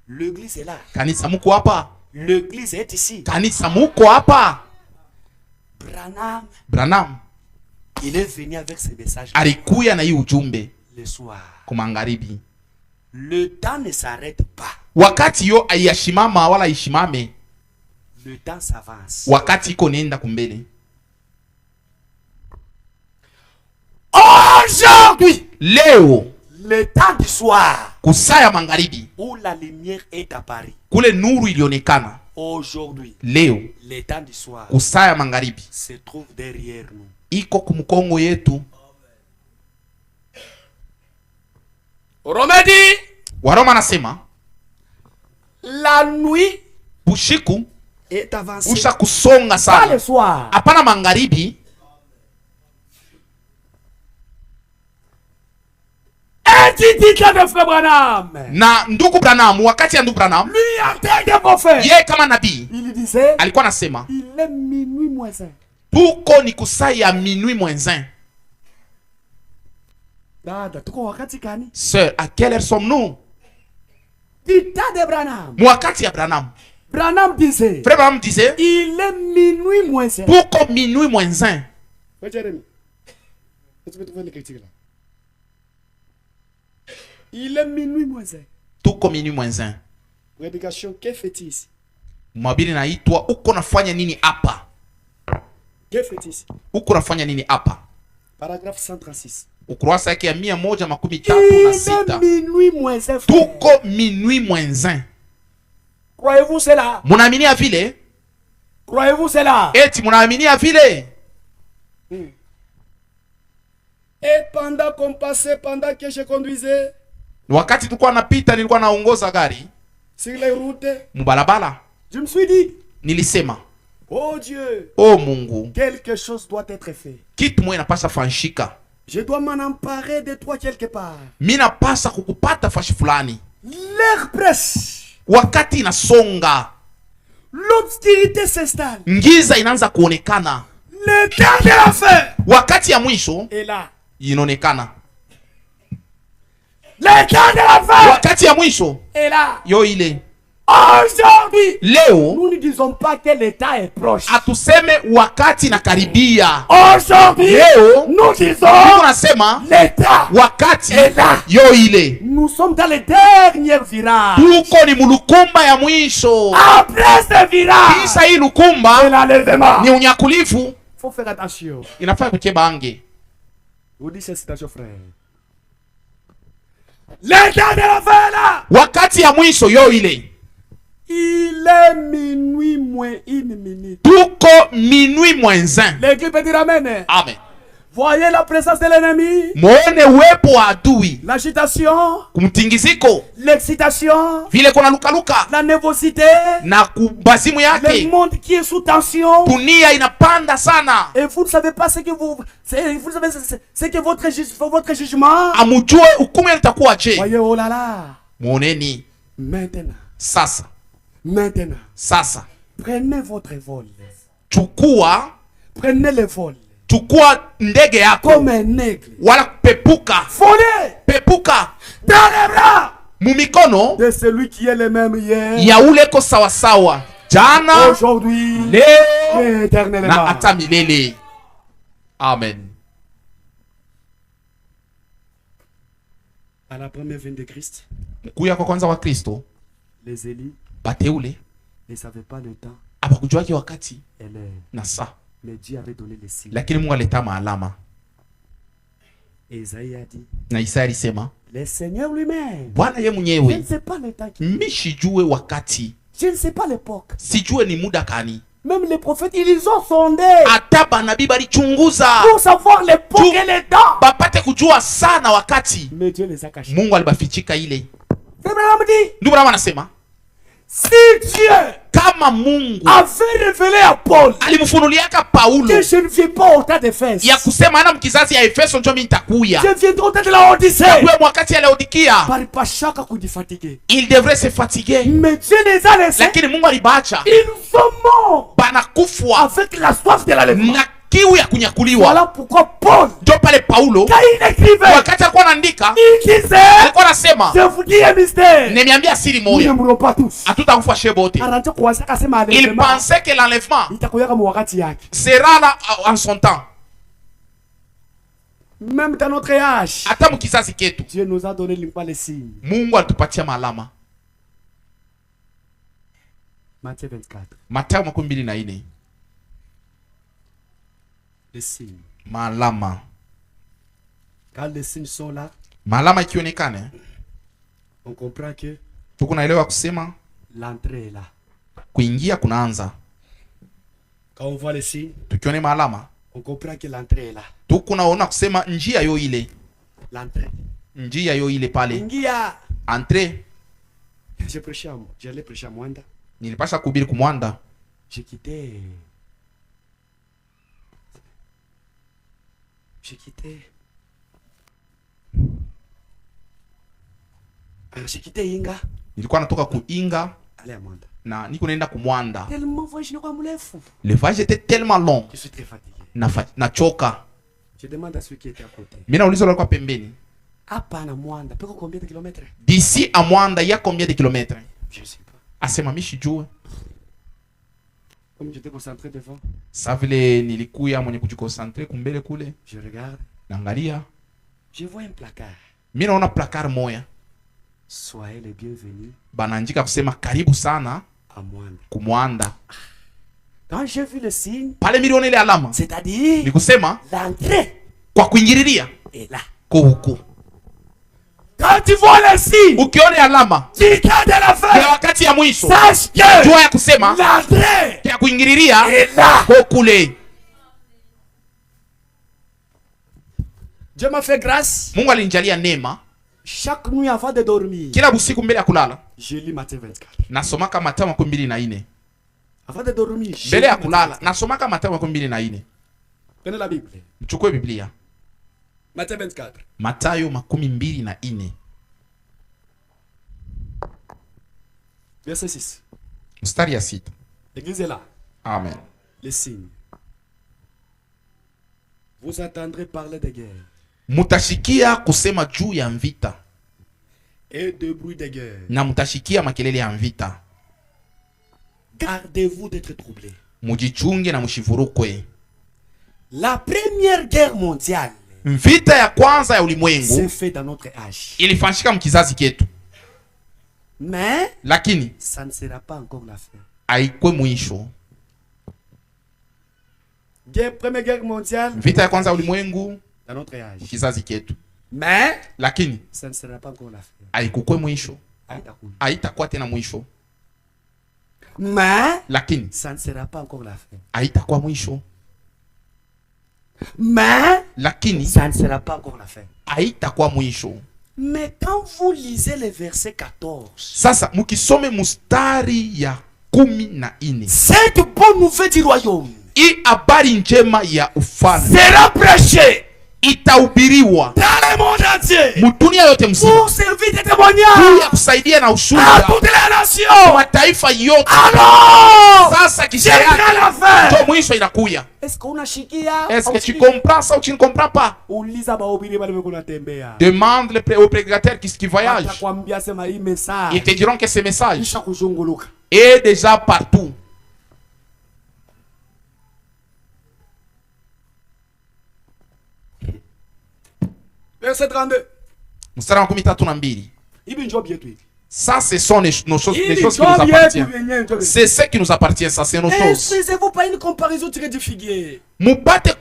Speaker 3: L'église est là.
Speaker 4: Kanisa muko hapa.
Speaker 3: L'église est ici.
Speaker 4: Kanisa muko hapa. Branham.
Speaker 3: Il est venu avec ses messages.
Speaker 4: Alikuya na hii ujumbe
Speaker 3: le soir.
Speaker 4: Kumangaribi.
Speaker 3: Le temps ne s'arrête pas.
Speaker 4: Wakati yo ayashimama wala ishimame.
Speaker 3: Le temps s'avance.
Speaker 4: Wakati iko nenda kumbele.
Speaker 3: Aujourd'hui,
Speaker 4: leo,
Speaker 3: le temps du soir,
Speaker 4: kusaya mangaribi,
Speaker 3: où la lumière est apparue.
Speaker 4: Kule nuru ilionekana.
Speaker 3: Aujourd'hui,
Speaker 4: leo,
Speaker 3: le temps du soir,
Speaker 4: kusaya mangaribi,
Speaker 3: se trouve derrière nous.
Speaker 4: Iko kumkongo yetu.
Speaker 3: Romedi,
Speaker 4: Waroma nasema
Speaker 3: la nuit
Speaker 4: bushiku
Speaker 3: est avancée.
Speaker 4: Usha kusonga sana.
Speaker 3: Pas le soir.
Speaker 4: Hapana mangaribi.
Speaker 3: De frère Branham.
Speaker 4: Na ndugu Branham, wakati ya ndugu Branham,
Speaker 3: lui en tant que prophète,
Speaker 4: yeye kama nabii,
Speaker 3: il disait,
Speaker 4: alikuwa nasema
Speaker 3: il est minuit moins 1.
Speaker 4: Tuko ni kusaya minuit moins 1.
Speaker 3: Dada, tuko wakati gani?
Speaker 4: Sœur, à quelle heure sommes-nous?
Speaker 3: Du temps de Branham.
Speaker 4: Wakati ya Branham.
Speaker 3: Branham disait,
Speaker 4: Frère Branham disait,
Speaker 3: il est minuit moins 1.
Speaker 4: Tuko minuit moins 1.
Speaker 3: Oui, Jérémy. Est-ce que tu veux le critiquer là? Il est minuit moins 1.
Speaker 4: Tuko minuit moins 1.
Speaker 3: Prédication, que fait-il ici?
Speaker 4: Mabili naitwa uko nafanya nini hapa?
Speaker 3: Que fait-il ici?
Speaker 4: Uko nafanya nini hapa?
Speaker 3: Paragraphe 136.
Speaker 4: Ukurasa yake ya 136.
Speaker 3: Minuit moins 1.
Speaker 4: Tuko minuit moins 1.
Speaker 3: Croyez-vous cela?
Speaker 4: Munaaminia vile?
Speaker 3: Croyez-vous cela?
Speaker 4: Eti munaaminia vile?
Speaker 3: Et pendant qu'on passait, pendant que je conduisais,
Speaker 4: wakati tulikuwa napita, nilikuwa naongoza gari
Speaker 3: sur les routes,
Speaker 4: mubalabala,
Speaker 3: je me suis dit,
Speaker 4: nilisema,
Speaker 3: oh Dieu,
Speaker 4: oh Mungu,
Speaker 3: quelque chose doit être fait.
Speaker 4: Kitu moja inapaswa fanshika.
Speaker 3: Je dois m'en emparer de toi quelque part.
Speaker 4: Mimi napasa kukupata fashi fulani.
Speaker 3: L'air presse.
Speaker 4: Wakati inasonga,
Speaker 3: l'obscurité s'installe.
Speaker 4: Ngiza inaanza kuonekana.
Speaker 3: Le temps de la fin.
Speaker 4: Wakati ya mwisho
Speaker 3: est là.
Speaker 4: Inaonekana.
Speaker 3: Le temps de la fin.
Speaker 4: Wakati ya mwisho
Speaker 3: est là.
Speaker 4: Yo ile.
Speaker 3: Aujourd'hui,
Speaker 4: leo,
Speaker 3: nous ne disons pas que le temps est proche.
Speaker 4: Atuseme wakati na karibia.
Speaker 3: Aujourd'hui,
Speaker 4: leo,
Speaker 3: nous disons
Speaker 4: nasema
Speaker 3: le temps
Speaker 4: wakati
Speaker 3: est là.
Speaker 4: Yo ile.
Speaker 3: Nous sommes dans le dernier virage.
Speaker 4: Tuko ni mulukumba ya mwisho.
Speaker 3: Après ce virage,
Speaker 4: kisha hii lukumba
Speaker 3: ni
Speaker 4: unyakulifu.
Speaker 3: Faut faire attention.
Speaker 4: Inafaa kucheba ange.
Speaker 3: Vous dites cette citation, frère. Le temps de la fin là.
Speaker 4: Wakati ya mwisho yo ile.
Speaker 3: Il est minuit moins 1 minute.
Speaker 4: Tuko minuit moins 1.
Speaker 3: L'église peut dire amen.
Speaker 4: Amen.
Speaker 3: Voyez la présence de l'ennemi.
Speaker 4: Muone uwepo wa adui.
Speaker 3: L'agitation.
Speaker 4: Kumtingiziko.
Speaker 3: L'excitation.
Speaker 4: Vile kuna luka.
Speaker 3: La nervosité.
Speaker 4: Na kubazimu yake.
Speaker 3: Le monde qui est sous tension.
Speaker 4: Dunia inapanda sana.
Speaker 3: Et vous ne savez pas ce que vous savez ce que votre jugement.
Speaker 4: Amujue hukumu itakuwa je.
Speaker 3: Voyez, oh là là.
Speaker 4: Muoneni.
Speaker 3: Maintenant.
Speaker 4: Sasa.
Speaker 3: Maintenant.
Speaker 4: Sasa.
Speaker 3: Prenez votre vol.
Speaker 4: Chukua.
Speaker 3: Prenez le vol.
Speaker 4: Chukua ndege yako.
Speaker 3: Comme un aigle.
Speaker 4: Wala pepuka.
Speaker 3: Volez.
Speaker 4: Pepuka.
Speaker 3: dans les bras
Speaker 4: mumikono
Speaker 3: de celui qui est le même hier,
Speaker 4: ya ule ko sawasawa jana
Speaker 3: aujourd'hui,
Speaker 4: leo
Speaker 3: et éternellement.
Speaker 4: na hata milele. Amen.
Speaker 3: À la première venue de Christ,
Speaker 4: Kuya kwa kwanza wa Kristo,
Speaker 3: les Élis
Speaker 4: bateule
Speaker 3: ne savaient pas le temps
Speaker 4: abakujuaki wakati
Speaker 3: et l'heure.
Speaker 4: na saa,
Speaker 3: Mais Dieu avait donné les signes.
Speaker 4: lakini Mungu aleta maalama.
Speaker 3: Et Isaïe a dit,
Speaker 4: Na Isaya alisema
Speaker 3: le Seigneur lui-même,
Speaker 4: Bwana ye
Speaker 3: je ne
Speaker 4: mwenyewe
Speaker 3: sais pas le temps qui...
Speaker 4: mishijue wakati,
Speaker 3: Je ne sais pas l'époque.
Speaker 4: sijue ni muda kani.
Speaker 3: Même les prophètes, ils ont sondé
Speaker 4: Hata banabii balichunguza
Speaker 3: pour savoir l'époque et les temps.
Speaker 4: bapate kujua sana wakati.
Speaker 3: Mais Dieu les a cachés.
Speaker 4: Mungu alibafichika ile.
Speaker 3: Abraham dit,
Speaker 4: Ndugu Branham anasema
Speaker 3: si Dieu
Speaker 4: kama Mungu
Speaker 3: avait révélé à Paul
Speaker 4: alimfunuliaka Paulo
Speaker 3: que je ne viens pas au temps d'Éphèse,
Speaker 4: ya kusema ana mkizazi ya Efeso njo mimi nitakuya,
Speaker 3: je viendrai au temps de la Odyssée.
Speaker 4: kuwe mwakati ya Laodikia,
Speaker 3: Par pas chaque coup de fatigué.
Speaker 4: il devrait se fatiguer,
Speaker 3: Mais Dieu les a laissés.
Speaker 4: lakini Mungu alibacha
Speaker 3: Ils sont morts
Speaker 4: banakufwa
Speaker 3: avec la soif de l'enlèvement.
Speaker 4: na kiu ya kunyakuliwa.
Speaker 3: Voilà pourquoi Paul,
Speaker 4: Njo pale Paulo
Speaker 3: quand il écrivait,
Speaker 4: wakati alikuwa anaandika
Speaker 3: il disait,
Speaker 4: alikuwa anasema
Speaker 3: je vous dis un mystère,
Speaker 4: nimeambia siri
Speaker 3: nous ne
Speaker 4: moja,
Speaker 3: mourrons pas tous.
Speaker 4: hatutakufa she bote.
Speaker 3: Arante kuanza kasema
Speaker 4: Il
Speaker 3: enlèvement
Speaker 4: pensait que l'enlèvement
Speaker 3: itakuwa mu wakati yake.
Speaker 4: sera là en son temps.
Speaker 3: Même dans notre âge,
Speaker 4: Hata mkizazi ketu
Speaker 3: Dieu nous a donné les signes.
Speaker 4: Mungu alitupatia maalama.
Speaker 3: Matthieu 24.
Speaker 4: Mathayo 24,
Speaker 3: Les signes.
Speaker 4: maalama.
Speaker 3: Quand les signes sont là,
Speaker 4: Maalama ikionekane,
Speaker 3: on comprend que
Speaker 4: tuko naelewa kusema
Speaker 3: l'entrée est là.
Speaker 4: kuingia kunaanza.
Speaker 3: Quand on voit les signes,
Speaker 4: Tukione maalama,
Speaker 3: on comprend que l'entrée est là.
Speaker 4: tuko naona kusema njia yo ile,
Speaker 3: L'entrée.
Speaker 4: njia yo ile pale,
Speaker 3: Ingia.
Speaker 4: entrée.
Speaker 3: J'allais prêcher à Mwanda.
Speaker 4: Nilipasha kuhubiri kumwanda,
Speaker 3: J'ai quitté. J'ai quitté Inga.
Speaker 4: nilikuwa natoka kuinga
Speaker 3: Allez à Mwanda.
Speaker 4: na niko naenda kumwanda.
Speaker 3: Tellement voyage n'est pas fou.
Speaker 4: Le voyage était tellement long,
Speaker 3: Je suis très fatigué.
Speaker 4: nachoka.
Speaker 3: Je demande à ceux qui étaient à côté.
Speaker 4: Mimi nauliza wale kwa pembeni,
Speaker 3: Hapa na Mwanda, peko combien de kilomètres?
Speaker 4: d'ici à Mwanda il y a combien de kilomètres?
Speaker 3: Je ne sais pas.
Speaker 4: Asema mishijue.
Speaker 3: Comme j'étais concentré devant,
Speaker 4: Sa vile nilikuya mwenye kujikonsentre kumbele kule,
Speaker 3: je regarde.
Speaker 4: naangalia,
Speaker 3: Je vois un placard.
Speaker 4: mimi naona placard moya
Speaker 3: Soyez les bienvenus
Speaker 4: banaandika kusema karibu sana
Speaker 3: à Mwanda.
Speaker 4: kumwanda.
Speaker 3: Quand j'ai vu le signe,
Speaker 4: Pale milioni ile alama
Speaker 3: c'est-à-dire
Speaker 4: ni kusema
Speaker 3: l'entrée
Speaker 4: kwa kuingililia
Speaker 3: est là.
Speaker 4: ko huko.
Speaker 3: Quand tu vois le signe,
Speaker 4: Ukione alama
Speaker 3: tu t'as de la
Speaker 4: ya
Speaker 3: fin.
Speaker 4: wakati ya mwisho,
Speaker 3: Sache que
Speaker 4: jua ya kusema
Speaker 3: l'entrée
Speaker 4: ya kuingililia
Speaker 3: est là.
Speaker 4: ko kule.
Speaker 3: Dieu m'a fait grâce.
Speaker 4: Mungu alinijalia neema.
Speaker 3: Chaque nuit avant de dormir,
Speaker 4: Kila busiku mbele ya kulala
Speaker 3: je lis Matthieu 24.
Speaker 4: nasomaka Mathayo 24.
Speaker 3: Avant de dormir, je
Speaker 4: Mbele
Speaker 3: lis
Speaker 4: ya
Speaker 3: Matthieu
Speaker 4: kulala
Speaker 3: 24.
Speaker 4: nasomaka Mathayo 24.
Speaker 3: Prenez la Bible.
Speaker 4: Mchukue Biblia.
Speaker 3: Matthieu 24.
Speaker 4: Mathayo 24
Speaker 3: Verset 6.
Speaker 4: mstari ya 6.
Speaker 3: L'église est là.
Speaker 4: Amen.
Speaker 3: Les signes. Vous entendrez parler de guerre
Speaker 4: Mutashikia kusema juu ya vita
Speaker 3: et de bruit de guerre.
Speaker 4: na mutashikia makelele ya vita.
Speaker 3: Gardez-vous d'être troublés.
Speaker 4: Mujichunge na mushivurukwe.
Speaker 3: La première guerre mondiale
Speaker 4: Vita ya kwanza ya
Speaker 3: s'est
Speaker 4: ulimwengu
Speaker 3: faite dans notre âge.
Speaker 4: ilifanyika mkizazi ketu,
Speaker 3: Mais
Speaker 4: lakini
Speaker 3: ça ne sera pas encore la fin.
Speaker 4: haikwe mwisho.
Speaker 3: Première guerre mondiale
Speaker 4: Vita ya kwanza ya ulimwengu
Speaker 3: dans notre âge.
Speaker 4: kizazi ketu,
Speaker 3: Mais
Speaker 4: lakini
Speaker 3: ça ne sera pas encore la fin.
Speaker 4: haikukwe mwisho,
Speaker 3: Haitakuwa.
Speaker 4: haitakuwa tena mwisho,
Speaker 3: Mais
Speaker 4: lakini
Speaker 3: ça ne sera pas encore la fin.
Speaker 4: haitakuwa mwisho,
Speaker 3: Mais
Speaker 4: lakini
Speaker 3: ça ne sera pas encore la fin.
Speaker 4: haitakuwa mwisho.
Speaker 3: Mais quand vous lisez le verset 14,
Speaker 4: Sasa mukisome mustari ya 14,
Speaker 3: cette bonne nouvelle du royaume
Speaker 4: hii habari njema ya ufalme
Speaker 3: sera prêchée
Speaker 4: itahubiriwa
Speaker 2: dans le monde entier
Speaker 4: mudunia yote mzima
Speaker 2: pour servir de témoignage
Speaker 4: ya kusaidia na
Speaker 2: à
Speaker 4: ushuhuda
Speaker 2: toutes les
Speaker 4: kwa
Speaker 2: nations.
Speaker 4: mataifa yote.
Speaker 2: Alors,
Speaker 4: Sasa kisha
Speaker 2: j'ai rien à
Speaker 4: yake
Speaker 2: faire.
Speaker 4: ndio mwisho inakuya.
Speaker 2: Est-ce qu'on a chikia?
Speaker 4: Est-ce que tu comprends ça ou tu ne comprends pas?
Speaker 2: Uliza bahubiri wale kunatembea.
Speaker 4: Demande aux prédicateurs qui voyagent.
Speaker 2: Atakwambia sema hii message.
Speaker 4: Ils te diront que ce message
Speaker 2: Kisha kuzunguluka.
Speaker 4: est déjà partout.
Speaker 2: Verset 32.
Speaker 4: Mstari wa 32.
Speaker 2: Hivi njoo bietu hivi.
Speaker 4: Ça, ce sont les choses
Speaker 2: Hivi
Speaker 4: qui nous
Speaker 2: njoo
Speaker 4: appartiennent.
Speaker 2: bietu yenyewe njoo.
Speaker 4: C'est ce qui nous appartient, ça, c'est nos choses.
Speaker 2: Excusez-vous pas une comparaison tirée du figuier.
Speaker 4: Mupate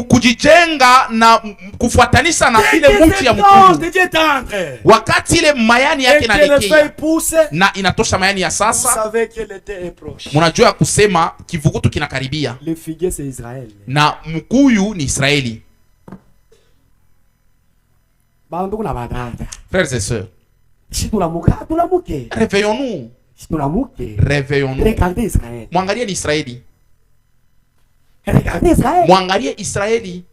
Speaker 4: kujijenga na kufuatanisha na ile mti ya mkungu.
Speaker 2: Dieu tendre.
Speaker 4: Wakati ile mayani yake
Speaker 2: Et que les feuilles
Speaker 4: inaelekea
Speaker 2: poussent.
Speaker 4: na inatosha mayani ya
Speaker 2: Vous
Speaker 4: sasa,
Speaker 2: savez que l'été est proche.
Speaker 4: mnajua kusema kivukutu kinakaribia
Speaker 2: Le figuier c'est Israël.
Speaker 4: na mkuyu ni Israeli.
Speaker 2: Bandugu na badada.
Speaker 4: Frères et sœurs,
Speaker 2: Tulamuke.
Speaker 4: réveillons-nous.
Speaker 2: Tulamuke.
Speaker 4: Réveillons-nous.
Speaker 2: Regardez Israël.
Speaker 4: Mwangalie ni Israeli.
Speaker 2: Regardez Israël.
Speaker 4: Mwangalie Israeli.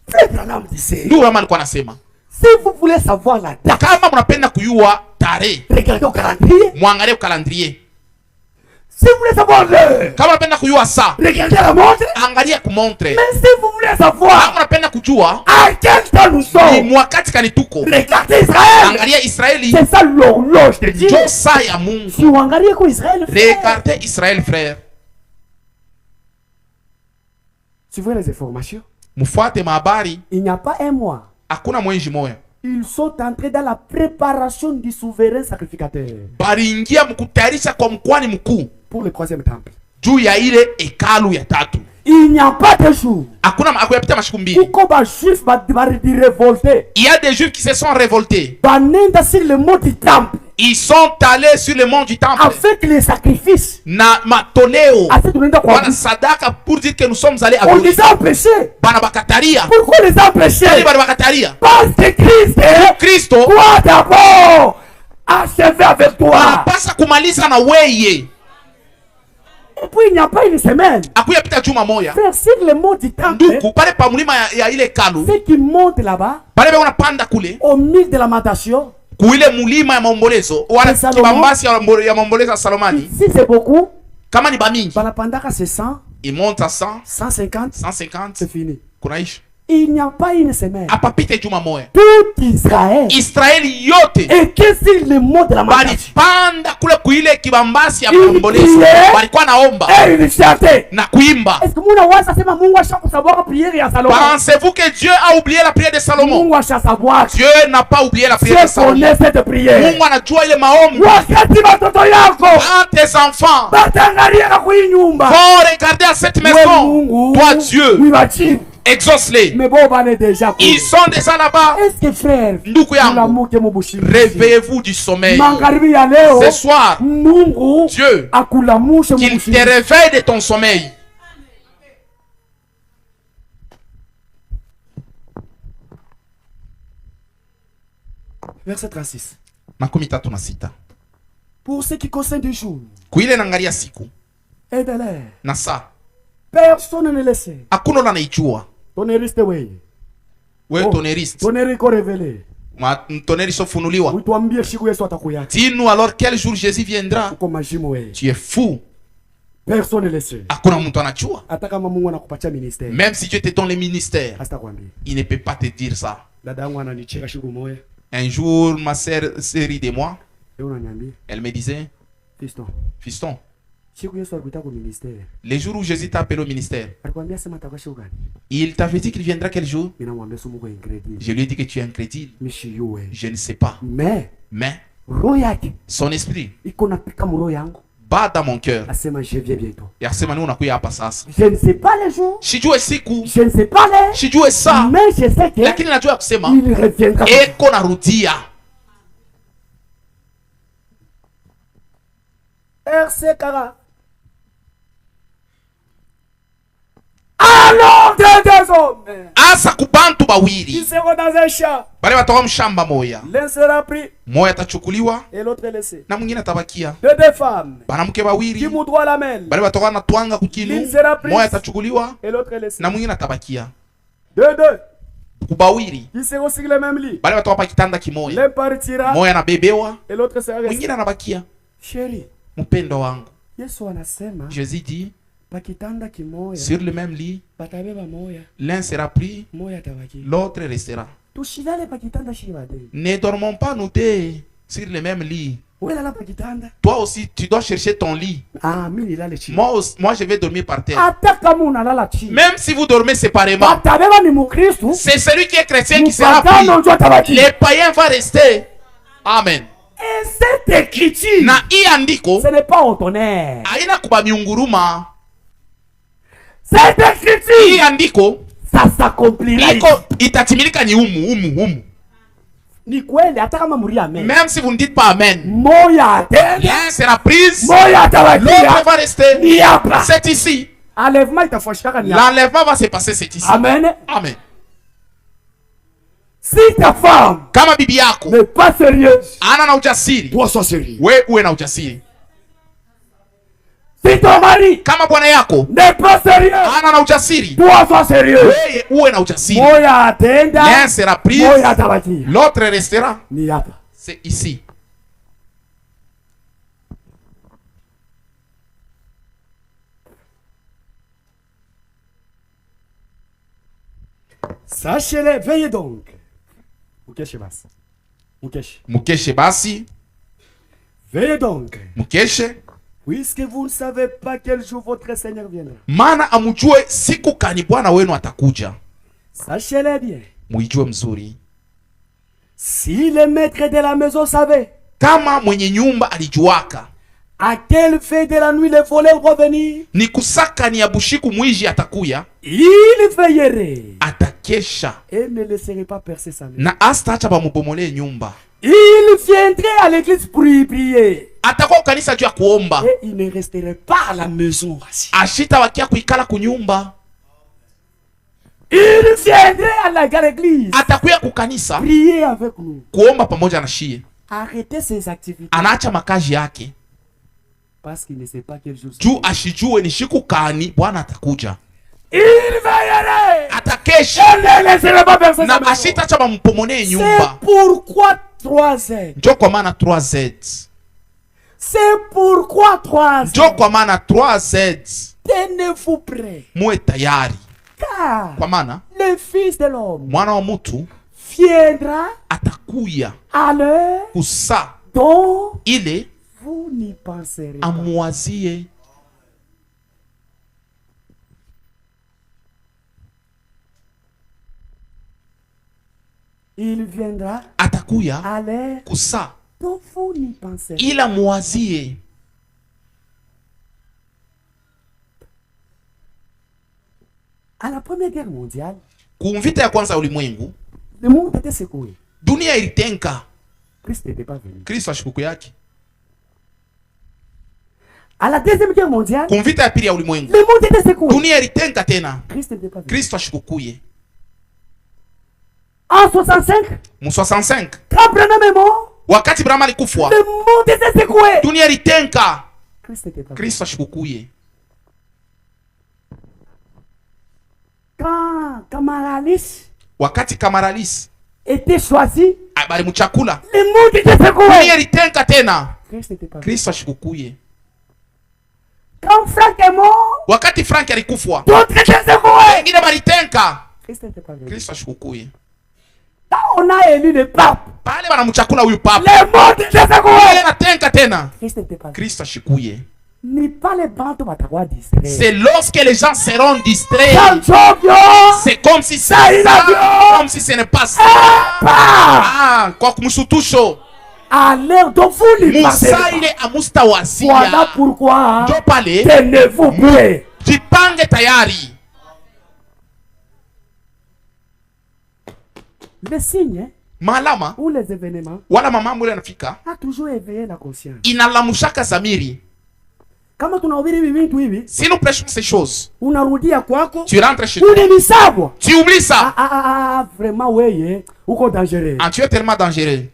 Speaker 2: Frère Branham disait,
Speaker 4: Ndio Rama alikuwa anasema,
Speaker 2: si vous voulez savoir la date,
Speaker 4: kama mnapenda kuyua tarehe,
Speaker 2: regardez au calendrier.
Speaker 4: mwangalie calendrier.
Speaker 2: Si vous voulez savoir l'heure,
Speaker 4: Kama mnapenda kuyua saa,
Speaker 2: regardez la montre.
Speaker 4: angalia kumontre.
Speaker 2: Mais si vous voulez
Speaker 4: Kama
Speaker 2: savoir
Speaker 4: mnapenda kujua
Speaker 2: à quel temps nous
Speaker 4: ni
Speaker 2: sommes,
Speaker 4: mwakati kani tuko,
Speaker 2: regardez Israël.
Speaker 4: angalia Israeli.
Speaker 2: C'est ça l'horloge de Dieu.
Speaker 4: Ndio saa ya Mungu.
Speaker 2: Si vous regardez quoi Israël fait,
Speaker 4: Regardez Israël, frère.
Speaker 2: si vous voulez les informations,
Speaker 4: Mufuate mahabari,
Speaker 2: il n'y a pas un mois.
Speaker 4: hakuna mwenji moya.
Speaker 2: Ils sont entrés dans la préparation du souverain sacrificateur
Speaker 4: Baliingia mkutayarisha kwa mkwani mkuu
Speaker 2: pour le troisième temple.
Speaker 4: juu ya ile hekalu ya tatu.
Speaker 2: Il n'y a pas de jour
Speaker 4: Hakuna akuyapita mashiku mbili.
Speaker 2: où comme les juifs vont révolter,
Speaker 4: Il y a des juifs qui se sont révoltés.
Speaker 2: banenda sur le mont du temple,
Speaker 4: Ils sont allés sur le mont du temple.
Speaker 2: avec les sacrifices.
Speaker 4: Na matoleo.
Speaker 2: À cette minute,
Speaker 4: Wana sadaka pour dire que nous sommes allés à
Speaker 2: on
Speaker 4: Dieu.
Speaker 2: les a empêchés.
Speaker 4: Bana bakataria.
Speaker 2: Pourquoi les a empêchés?
Speaker 4: Bana bakataria.
Speaker 2: Parce que Christ est
Speaker 4: Kristo
Speaker 2: toi d'abord achevé avec toi.
Speaker 4: anapasa kumaliza na weye.
Speaker 2: Et puis il n'y a pas une semaine.
Speaker 4: Akuyapita juma moya.
Speaker 2: Frère, sur le mont du temple,
Speaker 4: Nduku pale pa mlima ya ile hekalu.
Speaker 2: ceux qui montent là-bas,
Speaker 4: Pale bana panda kule.
Speaker 2: au milieu de lamentation,
Speaker 4: Kuile mulima ya maombolezo. Wala
Speaker 2: Salomon.
Speaker 4: kibambasi ya maombolezo ya Salomani.
Speaker 2: si c'est beaucoup,
Speaker 4: Kama ni bamingi.
Speaker 2: pendant c'est 100,
Speaker 4: Il monte à 100,
Speaker 2: 150,
Speaker 4: 150.
Speaker 2: c'est fini.
Speaker 4: Kunaisha.
Speaker 2: Il n'y a pas une semaine.
Speaker 4: Apapite juma moya.
Speaker 2: Tout Israël
Speaker 4: Israeli yote
Speaker 2: était sur le mont de la lamentation.
Speaker 4: balipanda kule kuile kibambasi ya
Speaker 2: Ili
Speaker 4: maombolezo.
Speaker 2: prier.
Speaker 4: Walikuwa naomba
Speaker 2: Et il chantait.
Speaker 4: na kuimba.
Speaker 2: Est-ce que mon wasa sema Mungu asha kusabaha prière ya Salomon?
Speaker 4: Pensez-vous que Dieu a oublié la prière de Salomon?
Speaker 2: Mungu asha sabaha.
Speaker 4: Dieu n'a pas oublié la prière de
Speaker 2: Dieu
Speaker 4: Salomon.
Speaker 2: connaît cette prière.
Speaker 4: Mungu anajua ile maombi.
Speaker 2: Wakati watoto yako
Speaker 4: Quand tes enfants
Speaker 2: batangalia na kui nyumba,
Speaker 4: vont regarder à cette
Speaker 2: wewe
Speaker 4: maison,
Speaker 2: Mungu
Speaker 4: toi Dieu,
Speaker 2: wiwachibu.
Speaker 4: exauce-les.
Speaker 2: Mais bon bane déjà kule.
Speaker 4: Ils sont déjà là-bas.
Speaker 2: Est-ce que frère,
Speaker 4: Ndugu yangu,
Speaker 2: tulamuke mubushiri?
Speaker 4: réveillez-vous du sommeil.
Speaker 2: Magharibi ya leo
Speaker 4: Ce soir,
Speaker 2: Mungu
Speaker 4: Dieu,
Speaker 2: akulamushe
Speaker 4: qu'il te
Speaker 2: mubushiri.
Speaker 4: réveille de ton sommeil.
Speaker 2: Verset 36.
Speaker 4: Makumi tatu na sita.
Speaker 2: Pour ce qui concerne du jour
Speaker 4: Kuile nangalia siku
Speaker 2: et de l'heure,
Speaker 4: na saa,
Speaker 2: personne ne le sait.
Speaker 4: hakuna ula naijua.
Speaker 2: Toneriste weye.
Speaker 4: Wewe
Speaker 2: Oh,
Speaker 4: toneriste,
Speaker 2: toneri iko révélé.
Speaker 4: toneri sofunuliwa.
Speaker 2: Utuambie siku Yesu atakuya.
Speaker 4: Dis-nous alors quel jour Jésus viendra.
Speaker 2: Uko majimu weye.
Speaker 4: Tu es fou.
Speaker 2: Personne ne le sait.
Speaker 4: Hakuna mtu anajua.
Speaker 2: Hata kama Mungu anakupatia ministère.
Speaker 4: Même si Dieu te donne les ministères,
Speaker 2: Hasta kwambia.
Speaker 4: il ne peut pas te dire ça.
Speaker 2: Dada yangu ananicheka siku moja.
Speaker 4: Un jour, ma sœur rit de moi.
Speaker 2: Leo unaniambia,
Speaker 4: Elle me disait,
Speaker 2: Fiston,
Speaker 4: fiston,
Speaker 2: siku Yesu alikuita kwa ministère.
Speaker 4: les jours où Jésus t'a appelé au ministère,
Speaker 2: Alikwambia sema atakuwa siku gani?
Speaker 4: il t'avait dit qu'il viendra quel jour?
Speaker 2: Mimi namwambia sumu kwa ingredient.
Speaker 4: Je lui ai dit que tu es incrédule.
Speaker 2: Mishiyuwe.
Speaker 4: Je ne sais pas.
Speaker 2: Mais
Speaker 4: Mais
Speaker 2: roho yake
Speaker 4: son esprit
Speaker 2: iko napika mu roho yangu.
Speaker 4: bat dans mon cœur.
Speaker 2: Asema je viens bientôt.
Speaker 4: Et asema ni unakuya hapa sasa.
Speaker 2: Je ne sais pas les jours.
Speaker 4: Sijue siku,
Speaker 2: Je ne sais pas les.
Speaker 4: sijue saa,
Speaker 2: Mais je sais que
Speaker 4: lakini najua kusema
Speaker 2: il reviendra.
Speaker 4: eko narudia.
Speaker 2: RC Kara. Alors deux hommes.
Speaker 4: Asa kubantu
Speaker 2: Ils
Speaker 4: bawili.
Speaker 2: seront dans un champ.
Speaker 4: Bale watakuwa mshamba moya.
Speaker 2: L'un sera pris
Speaker 4: Moya atachukuliwa
Speaker 2: et l'autre laissé.
Speaker 4: na mwingine atabakia.
Speaker 2: Deux femmes
Speaker 4: Banamke
Speaker 2: qui
Speaker 4: bawili.
Speaker 2: moudront la main
Speaker 4: Bale watakuwa natwanga kukinu.
Speaker 2: L'une sera prise.
Speaker 4: Moya atachukuliwa
Speaker 2: et l'autre laissé.
Speaker 4: na mwingine atabakia.
Speaker 3: deux
Speaker 4: kubawiri
Speaker 3: qui seront sur le même lit.
Speaker 4: bale watakuwa pa kitanda kimoja,
Speaker 3: L'un partira
Speaker 4: moya anabebewa,
Speaker 3: et l'autre sera resté.
Speaker 4: mwingine anabakia.
Speaker 3: Chérie,
Speaker 4: Mpendo wangu,
Speaker 3: Yesu anasema
Speaker 4: Jésus dit,
Speaker 3: pakitanda kimoya
Speaker 4: sur le même lit,
Speaker 3: batabeba moya,
Speaker 4: l'un sera pris,
Speaker 3: moya tabaki.
Speaker 4: l'autre restera.
Speaker 3: Tushilale pakitanda shibade.
Speaker 4: Ne dormons pas nous deux sur le même lit.
Speaker 3: Wela la pakitanda.
Speaker 4: Toi aussi, tu dois chercher ton lit.
Speaker 3: Ah, mimi lale chini.
Speaker 4: Moi, je vais dormir par terre.
Speaker 3: Hata kama unalala chini.
Speaker 4: Même si vous dormez séparément,
Speaker 3: Batabeba ni Mukristo.
Speaker 4: c'est celui qui est chrétien qui sera pris.
Speaker 3: Mpagano ndio atabaki.
Speaker 4: Les païens vont rester. Amen.
Speaker 3: Et cette écriture,
Speaker 4: Na hii andiko
Speaker 3: ce n'est pas au tonnerre.
Speaker 4: haina kubamiunguruma.
Speaker 3: Cette
Speaker 4: Hii
Speaker 3: écriture,
Speaker 4: andiko
Speaker 3: ça s'accomplira.
Speaker 4: iko itatimilika ni humu.
Speaker 3: Ni kweli hata kama muri amen.
Speaker 4: Même si vous ne dites pas amen,
Speaker 3: Moya atenda.
Speaker 4: l'un sera prise,
Speaker 3: Moya atabakia.
Speaker 4: l'autre va rester.
Speaker 3: Ni hapa.
Speaker 4: C'est ici.
Speaker 3: Enlèvement itafashika ni hapa.
Speaker 4: L'enlèvement va se passer, c'est ici.
Speaker 3: Amen.
Speaker 4: Amen.
Speaker 3: Si ta femme
Speaker 4: Kama bibi yako
Speaker 3: n'est pas sérieuse,
Speaker 4: ana na ujasiri,
Speaker 3: toi sois sérieux.
Speaker 4: we uwe na ujasiri.
Speaker 3: Si ton mari
Speaker 4: Kama bwana yako
Speaker 3: n'est pas sérieux,
Speaker 4: ana na ujasiri,
Speaker 3: toi sois sérieux.
Speaker 4: wewe uwe na ujasiri.
Speaker 3: Moya atenda.
Speaker 4: L'un sera pris,
Speaker 3: Moya atabakia.
Speaker 4: l'autre restera.
Speaker 3: Ni hapa.
Speaker 4: C'est ici.
Speaker 3: Sachez-le, veillez donc. Mukeshe basi. Mukeshe.
Speaker 4: Mukeshe basi,
Speaker 3: Veillez donc.
Speaker 4: mukeshe,
Speaker 3: Puisque vous ne savez pas quel jour votre Seigneur viendra.
Speaker 4: maana amujue siku kani bwana wenu atakuja.
Speaker 3: Sachez-le bien.
Speaker 4: Muijue mzuri.
Speaker 3: Si le maître de la maison savait
Speaker 4: Kama mwenye nyumba alijuaka
Speaker 3: à quelle fête de la nuit les voleurs vont venir,
Speaker 4: ni kusaka ni ya bushiku mwizi atakuya,
Speaker 3: il veillerait
Speaker 4: atakesha
Speaker 3: et ne laisserait pas percer sa maison.
Speaker 4: na astaacha bamubomole nyumba.
Speaker 3: Il viendrait à l'église pour y prier
Speaker 4: Atakuwa kanisa juu ya kuomba,
Speaker 3: et il ne resterait pas à la maison assis.
Speaker 4: ashita wakia kuikala kunyumba.
Speaker 3: Il viendrait à la gare église
Speaker 4: Atakuya kukanisa
Speaker 3: prier avec nous.
Speaker 4: kuomba pamoja na shie,
Speaker 3: Arrêtez ses activités
Speaker 4: anaacha makazi yake
Speaker 3: parce qu'il ne sait pas quel jour.
Speaker 4: juu ashijue ni shiku kani bwana atakuja.
Speaker 3: Il veillerait
Speaker 4: Atakesha
Speaker 3: et ne laisserait pas percer sa
Speaker 4: na
Speaker 3: maison.
Speaker 4: ashitacha bamupomone nyumba.
Speaker 3: C'est pourquoi 3Z.
Speaker 4: Njo kwa maana 3Z,
Speaker 3: C'est pourquoi 3Z.
Speaker 4: njo kwa maana 3Z,
Speaker 3: Tenez-vous prêts.
Speaker 4: muwe tayari,
Speaker 3: Car
Speaker 4: kwa maana
Speaker 3: le Fils de l'homme
Speaker 4: mwana wa mutu
Speaker 3: viendra
Speaker 4: atakuya
Speaker 3: à l'heure
Speaker 4: kusa
Speaker 3: dont
Speaker 4: ile
Speaker 3: vous n'y penserez pas.
Speaker 4: amuwazie.
Speaker 3: Il viendra
Speaker 4: Atakuya
Speaker 3: à l'heure
Speaker 4: kusa
Speaker 3: dont vous n'y penserez pas.
Speaker 4: ile amuwazie.
Speaker 3: À la Première Guerre mondiale,
Speaker 4: Kumvita ya kwanza ya ulimwengu
Speaker 3: le monde était secoué.
Speaker 4: dunia ilitenka,
Speaker 3: Christ n'était pas venu.
Speaker 4: Kristo ashikuku yake.
Speaker 3: À la Deuxième Guerre mondiale,
Speaker 4: Kumvita ya pili ya ulimwengu
Speaker 3: le monde était secoué.
Speaker 4: dunia ilitenka tena,
Speaker 3: Christ n'était pas venu.
Speaker 4: Kristo ashikukuye.
Speaker 3: En 65,
Speaker 4: Mu 65
Speaker 3: quand Branham est mort,
Speaker 4: wakati Brahma alikufwa,
Speaker 3: le monde était secoué.
Speaker 4: dunia ilitenka,
Speaker 3: Christ n'était pas venu.
Speaker 4: Kristo ashikukuye.
Speaker 3: Quand Kamaralis
Speaker 4: Wakati Kamaralis
Speaker 3: était choisi,
Speaker 4: bali muchakula,
Speaker 3: le monde était
Speaker 4: dunia
Speaker 3: secoué.
Speaker 4: ilitenka tena,
Speaker 3: Christ n'était pas venu.
Speaker 4: Kristo ashikukuye.
Speaker 3: Quand Frank est mort,
Speaker 4: Wakati Frank alikufwa,
Speaker 3: d'autres étaient secoués.
Speaker 4: wengine balitenka,
Speaker 3: Christ n'était pas venu.
Speaker 4: Kristo ashikukuye.
Speaker 3: Quand on a élu le pape,
Speaker 4: Pale bana muchakula huyu papa,
Speaker 3: le monde était
Speaker 4: yeye
Speaker 3: secoué.
Speaker 4: anatenka tena,
Speaker 3: Christ n'était pas venu.
Speaker 4: Kristo ashikuye.
Speaker 3: Ni pas les bandes batawa distrait.
Speaker 4: C'est lorsque les gens seront distraits,
Speaker 3: Quand Jovio,
Speaker 4: c'est comme si ça,
Speaker 3: Ça, il a vu.
Speaker 4: comme si ce n'est pas ça.
Speaker 3: pas
Speaker 4: Ah, kwa kumsutusho
Speaker 3: à l'heure dont vous lui
Speaker 4: Musa
Speaker 3: parlez.
Speaker 4: ile amusta wasia.
Speaker 3: Voilà pourquoi
Speaker 4: Ndio pale
Speaker 3: tenez-vous prêts.
Speaker 4: jipange tayari.
Speaker 3: Le signe
Speaker 4: Malama
Speaker 3: ou les événements
Speaker 4: wala mamambo ile yanafika
Speaker 3: a toujours éveillé la conscience.
Speaker 4: inalamushaka zamiri.
Speaker 3: Kama tunahubiri hivi vitu hivi,
Speaker 4: Si nous prêchons ces choses,
Speaker 3: unarudia kwako,
Speaker 4: tu rentres chez toi,
Speaker 3: ulinisabwa.
Speaker 4: tu oublies ça.
Speaker 3: Vraiment weye, uko dangereux.
Speaker 4: Ah, tu es tellement dangereux.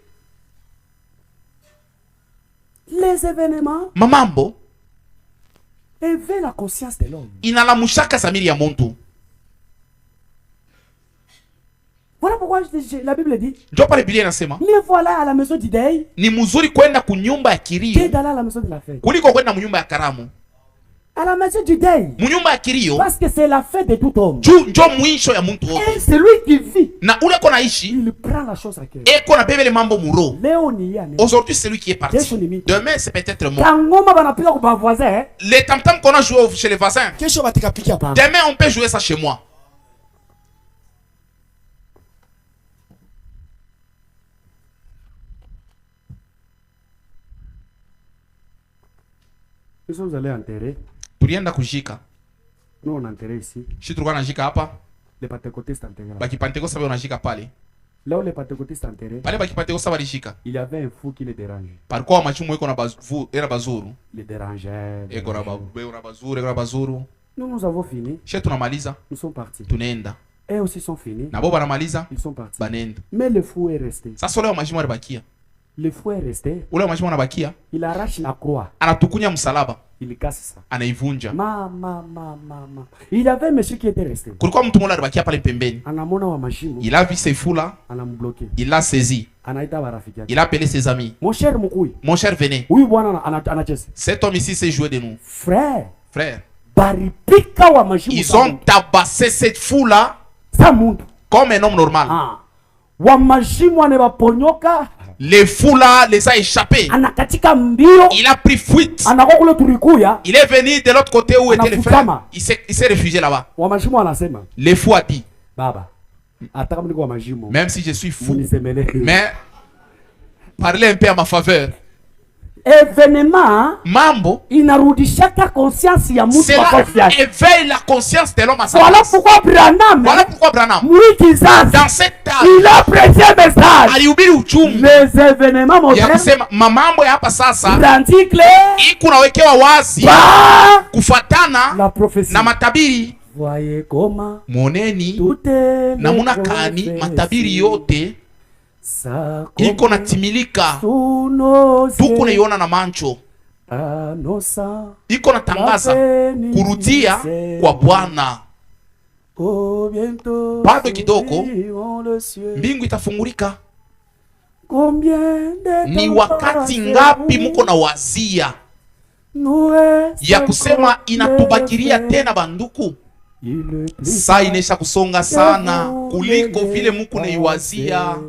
Speaker 3: Les événements
Speaker 4: Mamambo
Speaker 3: éveillent la conscience de l'homme.
Speaker 4: inalamushaka zamiri ya muntu.
Speaker 3: Voilà pourquoi la Bible dit.
Speaker 4: Ndio pale Biblia inasema
Speaker 3: Mais voilà à la maison du deuil.
Speaker 4: ni mzuri kwenda kunyumba ya
Speaker 3: Que
Speaker 4: kilio
Speaker 3: d'aller à la maison de la fête.
Speaker 4: kuliko kwenda mnyumba ya karamu.
Speaker 3: À la maison du deuil.
Speaker 4: Mnyumba ya kilio
Speaker 3: Parce que c'est la fête de tout homme.
Speaker 4: njo mwisho ya mtu wote.
Speaker 3: Et celui qui vit,
Speaker 4: Na ule ko naishi
Speaker 3: il prend la chose à cœur.
Speaker 4: eko na bebele mambo muro.
Speaker 3: Léonie,
Speaker 4: Aujourd'hui c'est lui qui est parti.
Speaker 3: Kesho ni mimi.
Speaker 4: Demain c'est peut-être moi.
Speaker 3: quand ngoma banapiga kwa voisin,
Speaker 4: Les tam-tam qu'on a joué chez les voisins.
Speaker 3: kesho batikapiga hapa.
Speaker 4: Demain on peut jouer ça chez moi.
Speaker 3: Qu'est-ce que vous allez enterrer?
Speaker 4: Tulienda kujika.
Speaker 3: Nous on enterre ici.
Speaker 4: Shi tulikuwa najika hapa.
Speaker 3: Les pentecôtistes enterrés.
Speaker 4: Baki Pentecoste bado najika pale.
Speaker 3: Là où les pentecôtistes enterrés,
Speaker 4: Pale baki Pentecoste balijika.
Speaker 3: il y avait un fou qui les dérangeait.
Speaker 4: Palikuwa machumu iko na bazu, era bazuru.
Speaker 3: Les dérangeait.
Speaker 4: Eko na bazuru, eko na bazuru.
Speaker 3: Nous avons fini.
Speaker 4: She tunamaliza,
Speaker 3: Nous sommes partis.
Speaker 4: tunaenda.
Speaker 3: Eux aussi sont finis.
Speaker 4: Na bo banamaliza,
Speaker 3: Ils sont partis.
Speaker 4: banenda.
Speaker 3: Mais le fou est resté.
Speaker 4: Sasa ule machumu alibakia.
Speaker 3: Le fou est resté.
Speaker 4: Ule machumu anabakia,
Speaker 3: Il arrache la croix.
Speaker 4: anatukunya msalaba,
Speaker 3: Il casse ça.
Speaker 4: anaivunja.
Speaker 3: Mama. Il y avait un monsieur qui était resté.
Speaker 4: Kulikuwa mtu mmoja alibakia pale pembeni.
Speaker 3: Anamona wa mashimu.
Speaker 4: Il a vu ses fous là,
Speaker 3: Anambloqué.
Speaker 4: il l'a saisi.
Speaker 3: Anaita barafiki yake.
Speaker 4: Il a appelé ses amis.
Speaker 3: Mon cher Mukui.
Speaker 4: Mon cher, venez.
Speaker 3: Huyu bwana anacheza.
Speaker 4: Cet homme ici s'est joué de nous.
Speaker 3: Frère.
Speaker 4: Frère,
Speaker 3: Baripika wa mashimu.
Speaker 4: ils ont tabassé cette foule là
Speaker 3: Sa mundu.
Speaker 4: comme un homme normal.
Speaker 3: Ah. Wa mashimu anabaponyoka.
Speaker 4: Les fous là les a échappés.
Speaker 3: Anakatika mbio.
Speaker 4: Il a pris fuite.
Speaker 3: Anakuwa kule tulikuya.
Speaker 4: Il est venu de l'autre côté où était le frère.
Speaker 3: Anafukama.
Speaker 4: Il s'est réfugié là-bas.
Speaker 3: Wa mashimu anasema.
Speaker 4: Les fous a dit,
Speaker 3: Baba. Hata kama niko wa mashimu.
Speaker 4: même si je suis fou,
Speaker 3: Munisemele.
Speaker 4: mais parlez un peu à ma faveur.
Speaker 3: Événement
Speaker 4: Mambo,
Speaker 3: inarudishaka conscience ya mtu
Speaker 4: cela
Speaker 3: makofi yake.
Speaker 4: éveille la conscience de l'homme à sa
Speaker 3: Voilà
Speaker 4: place.
Speaker 3: pourquoi Branham,
Speaker 4: Voilà pourquoi Branham,
Speaker 3: muri kizazi,
Speaker 4: dans cette table,
Speaker 3: il a prêché un message.
Speaker 4: alihubiri uchumi
Speaker 3: Les événements
Speaker 4: ya
Speaker 3: modernes
Speaker 4: kusema mamambo ya hapa sasa
Speaker 3: rendit clair
Speaker 4: ikunawekewa wazi
Speaker 3: par
Speaker 4: kufuatana
Speaker 3: la prophétie.
Speaker 4: na matabiri.
Speaker 3: Voyez comment
Speaker 4: Mwoneni
Speaker 3: tout est
Speaker 4: namuna kani matabiri yote
Speaker 3: ça
Speaker 4: iko natimilika,
Speaker 3: sous nos
Speaker 4: tuko
Speaker 3: yeux
Speaker 4: naiona na mancho,
Speaker 3: annonçant
Speaker 4: iko natangaza kurudia kwa Bwana.
Speaker 3: oh bientôt
Speaker 4: Bado kidogo
Speaker 3: s'ouvriront le ciel.
Speaker 4: mbingu itafungulika.
Speaker 3: Combien de
Speaker 4: Ni
Speaker 3: temps
Speaker 4: wakati
Speaker 3: passez-vous?
Speaker 4: ngapi muko na wazia
Speaker 3: Nous reste
Speaker 4: ya kusema
Speaker 3: encore
Speaker 4: inatubakiria
Speaker 3: le
Speaker 4: tena banduku?
Speaker 3: Il est plus
Speaker 4: Saa inaisha kusonga sana
Speaker 3: que vous
Speaker 4: kuliko
Speaker 3: l'ayez
Speaker 4: vile muku naiwazia.
Speaker 3: pensé.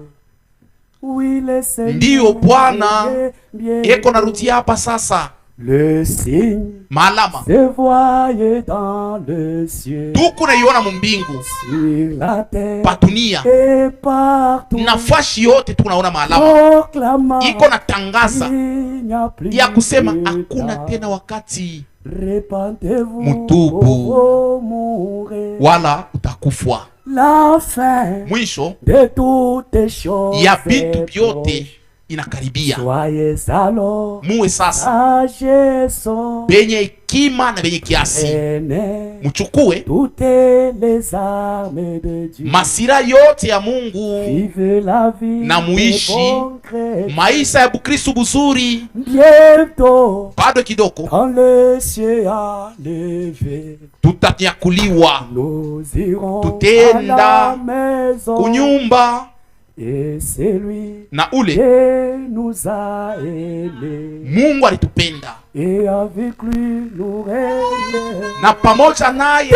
Speaker 3: Oui, le Seigneur
Speaker 4: Ndiyo Bwana
Speaker 3: bien
Speaker 4: eko narudia hapa sasa.
Speaker 3: le signe
Speaker 4: Maalama
Speaker 3: se voyait dans le ciel,
Speaker 4: tuku naiona mumbingu
Speaker 3: sur la terre
Speaker 4: patunia
Speaker 3: et partout.
Speaker 4: nafashi yote tunaona maalama
Speaker 3: Proclamant
Speaker 4: iko natangaza
Speaker 3: il n'y a plus
Speaker 4: ya kusema
Speaker 3: de
Speaker 4: hakuna
Speaker 3: temps.
Speaker 4: tena wakati
Speaker 3: Repentez-vous,
Speaker 4: Mutubu.
Speaker 3: vous mourrez.
Speaker 4: wala utakufwa.
Speaker 3: La fin
Speaker 4: Mwisho
Speaker 3: de toutes choses
Speaker 4: ya vitu
Speaker 3: est
Speaker 4: vyote
Speaker 3: proche.
Speaker 4: inakaribia.
Speaker 3: Soyez alors
Speaker 4: Muwe sasa
Speaker 3: sages sont
Speaker 4: benye hekima na benye kiasi,
Speaker 3: aînés,
Speaker 4: mchukue
Speaker 3: toutes les armes de Dieu.
Speaker 4: masira yote ya Mungu
Speaker 3: Vivez la vie
Speaker 4: na
Speaker 3: de
Speaker 4: muishi
Speaker 3: bon chrétien.
Speaker 4: maisha ya Bukristu buzuri.
Speaker 3: Bientôt,
Speaker 4: Bado kidogo
Speaker 3: quand le ciel a levé,
Speaker 4: tutanyakuliwa,
Speaker 3: nous irons à
Speaker 4: Tutenda
Speaker 3: la maison
Speaker 4: kunyumba
Speaker 3: et c'est lui
Speaker 4: na ule
Speaker 3: qui nous a aimés
Speaker 4: Mungu alitupenda
Speaker 3: et avec lui nous règnons.
Speaker 4: na pamoja naye.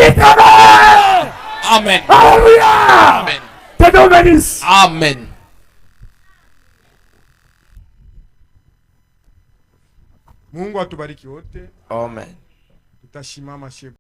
Speaker 4: Amen.
Speaker 3: Alléluia!
Speaker 4: Amen.
Speaker 3: Que Dieu bénisse.
Speaker 4: Amen.
Speaker 5: Mungu atubariki wote.
Speaker 4: Amen.
Speaker 5: Tutashimama shepu.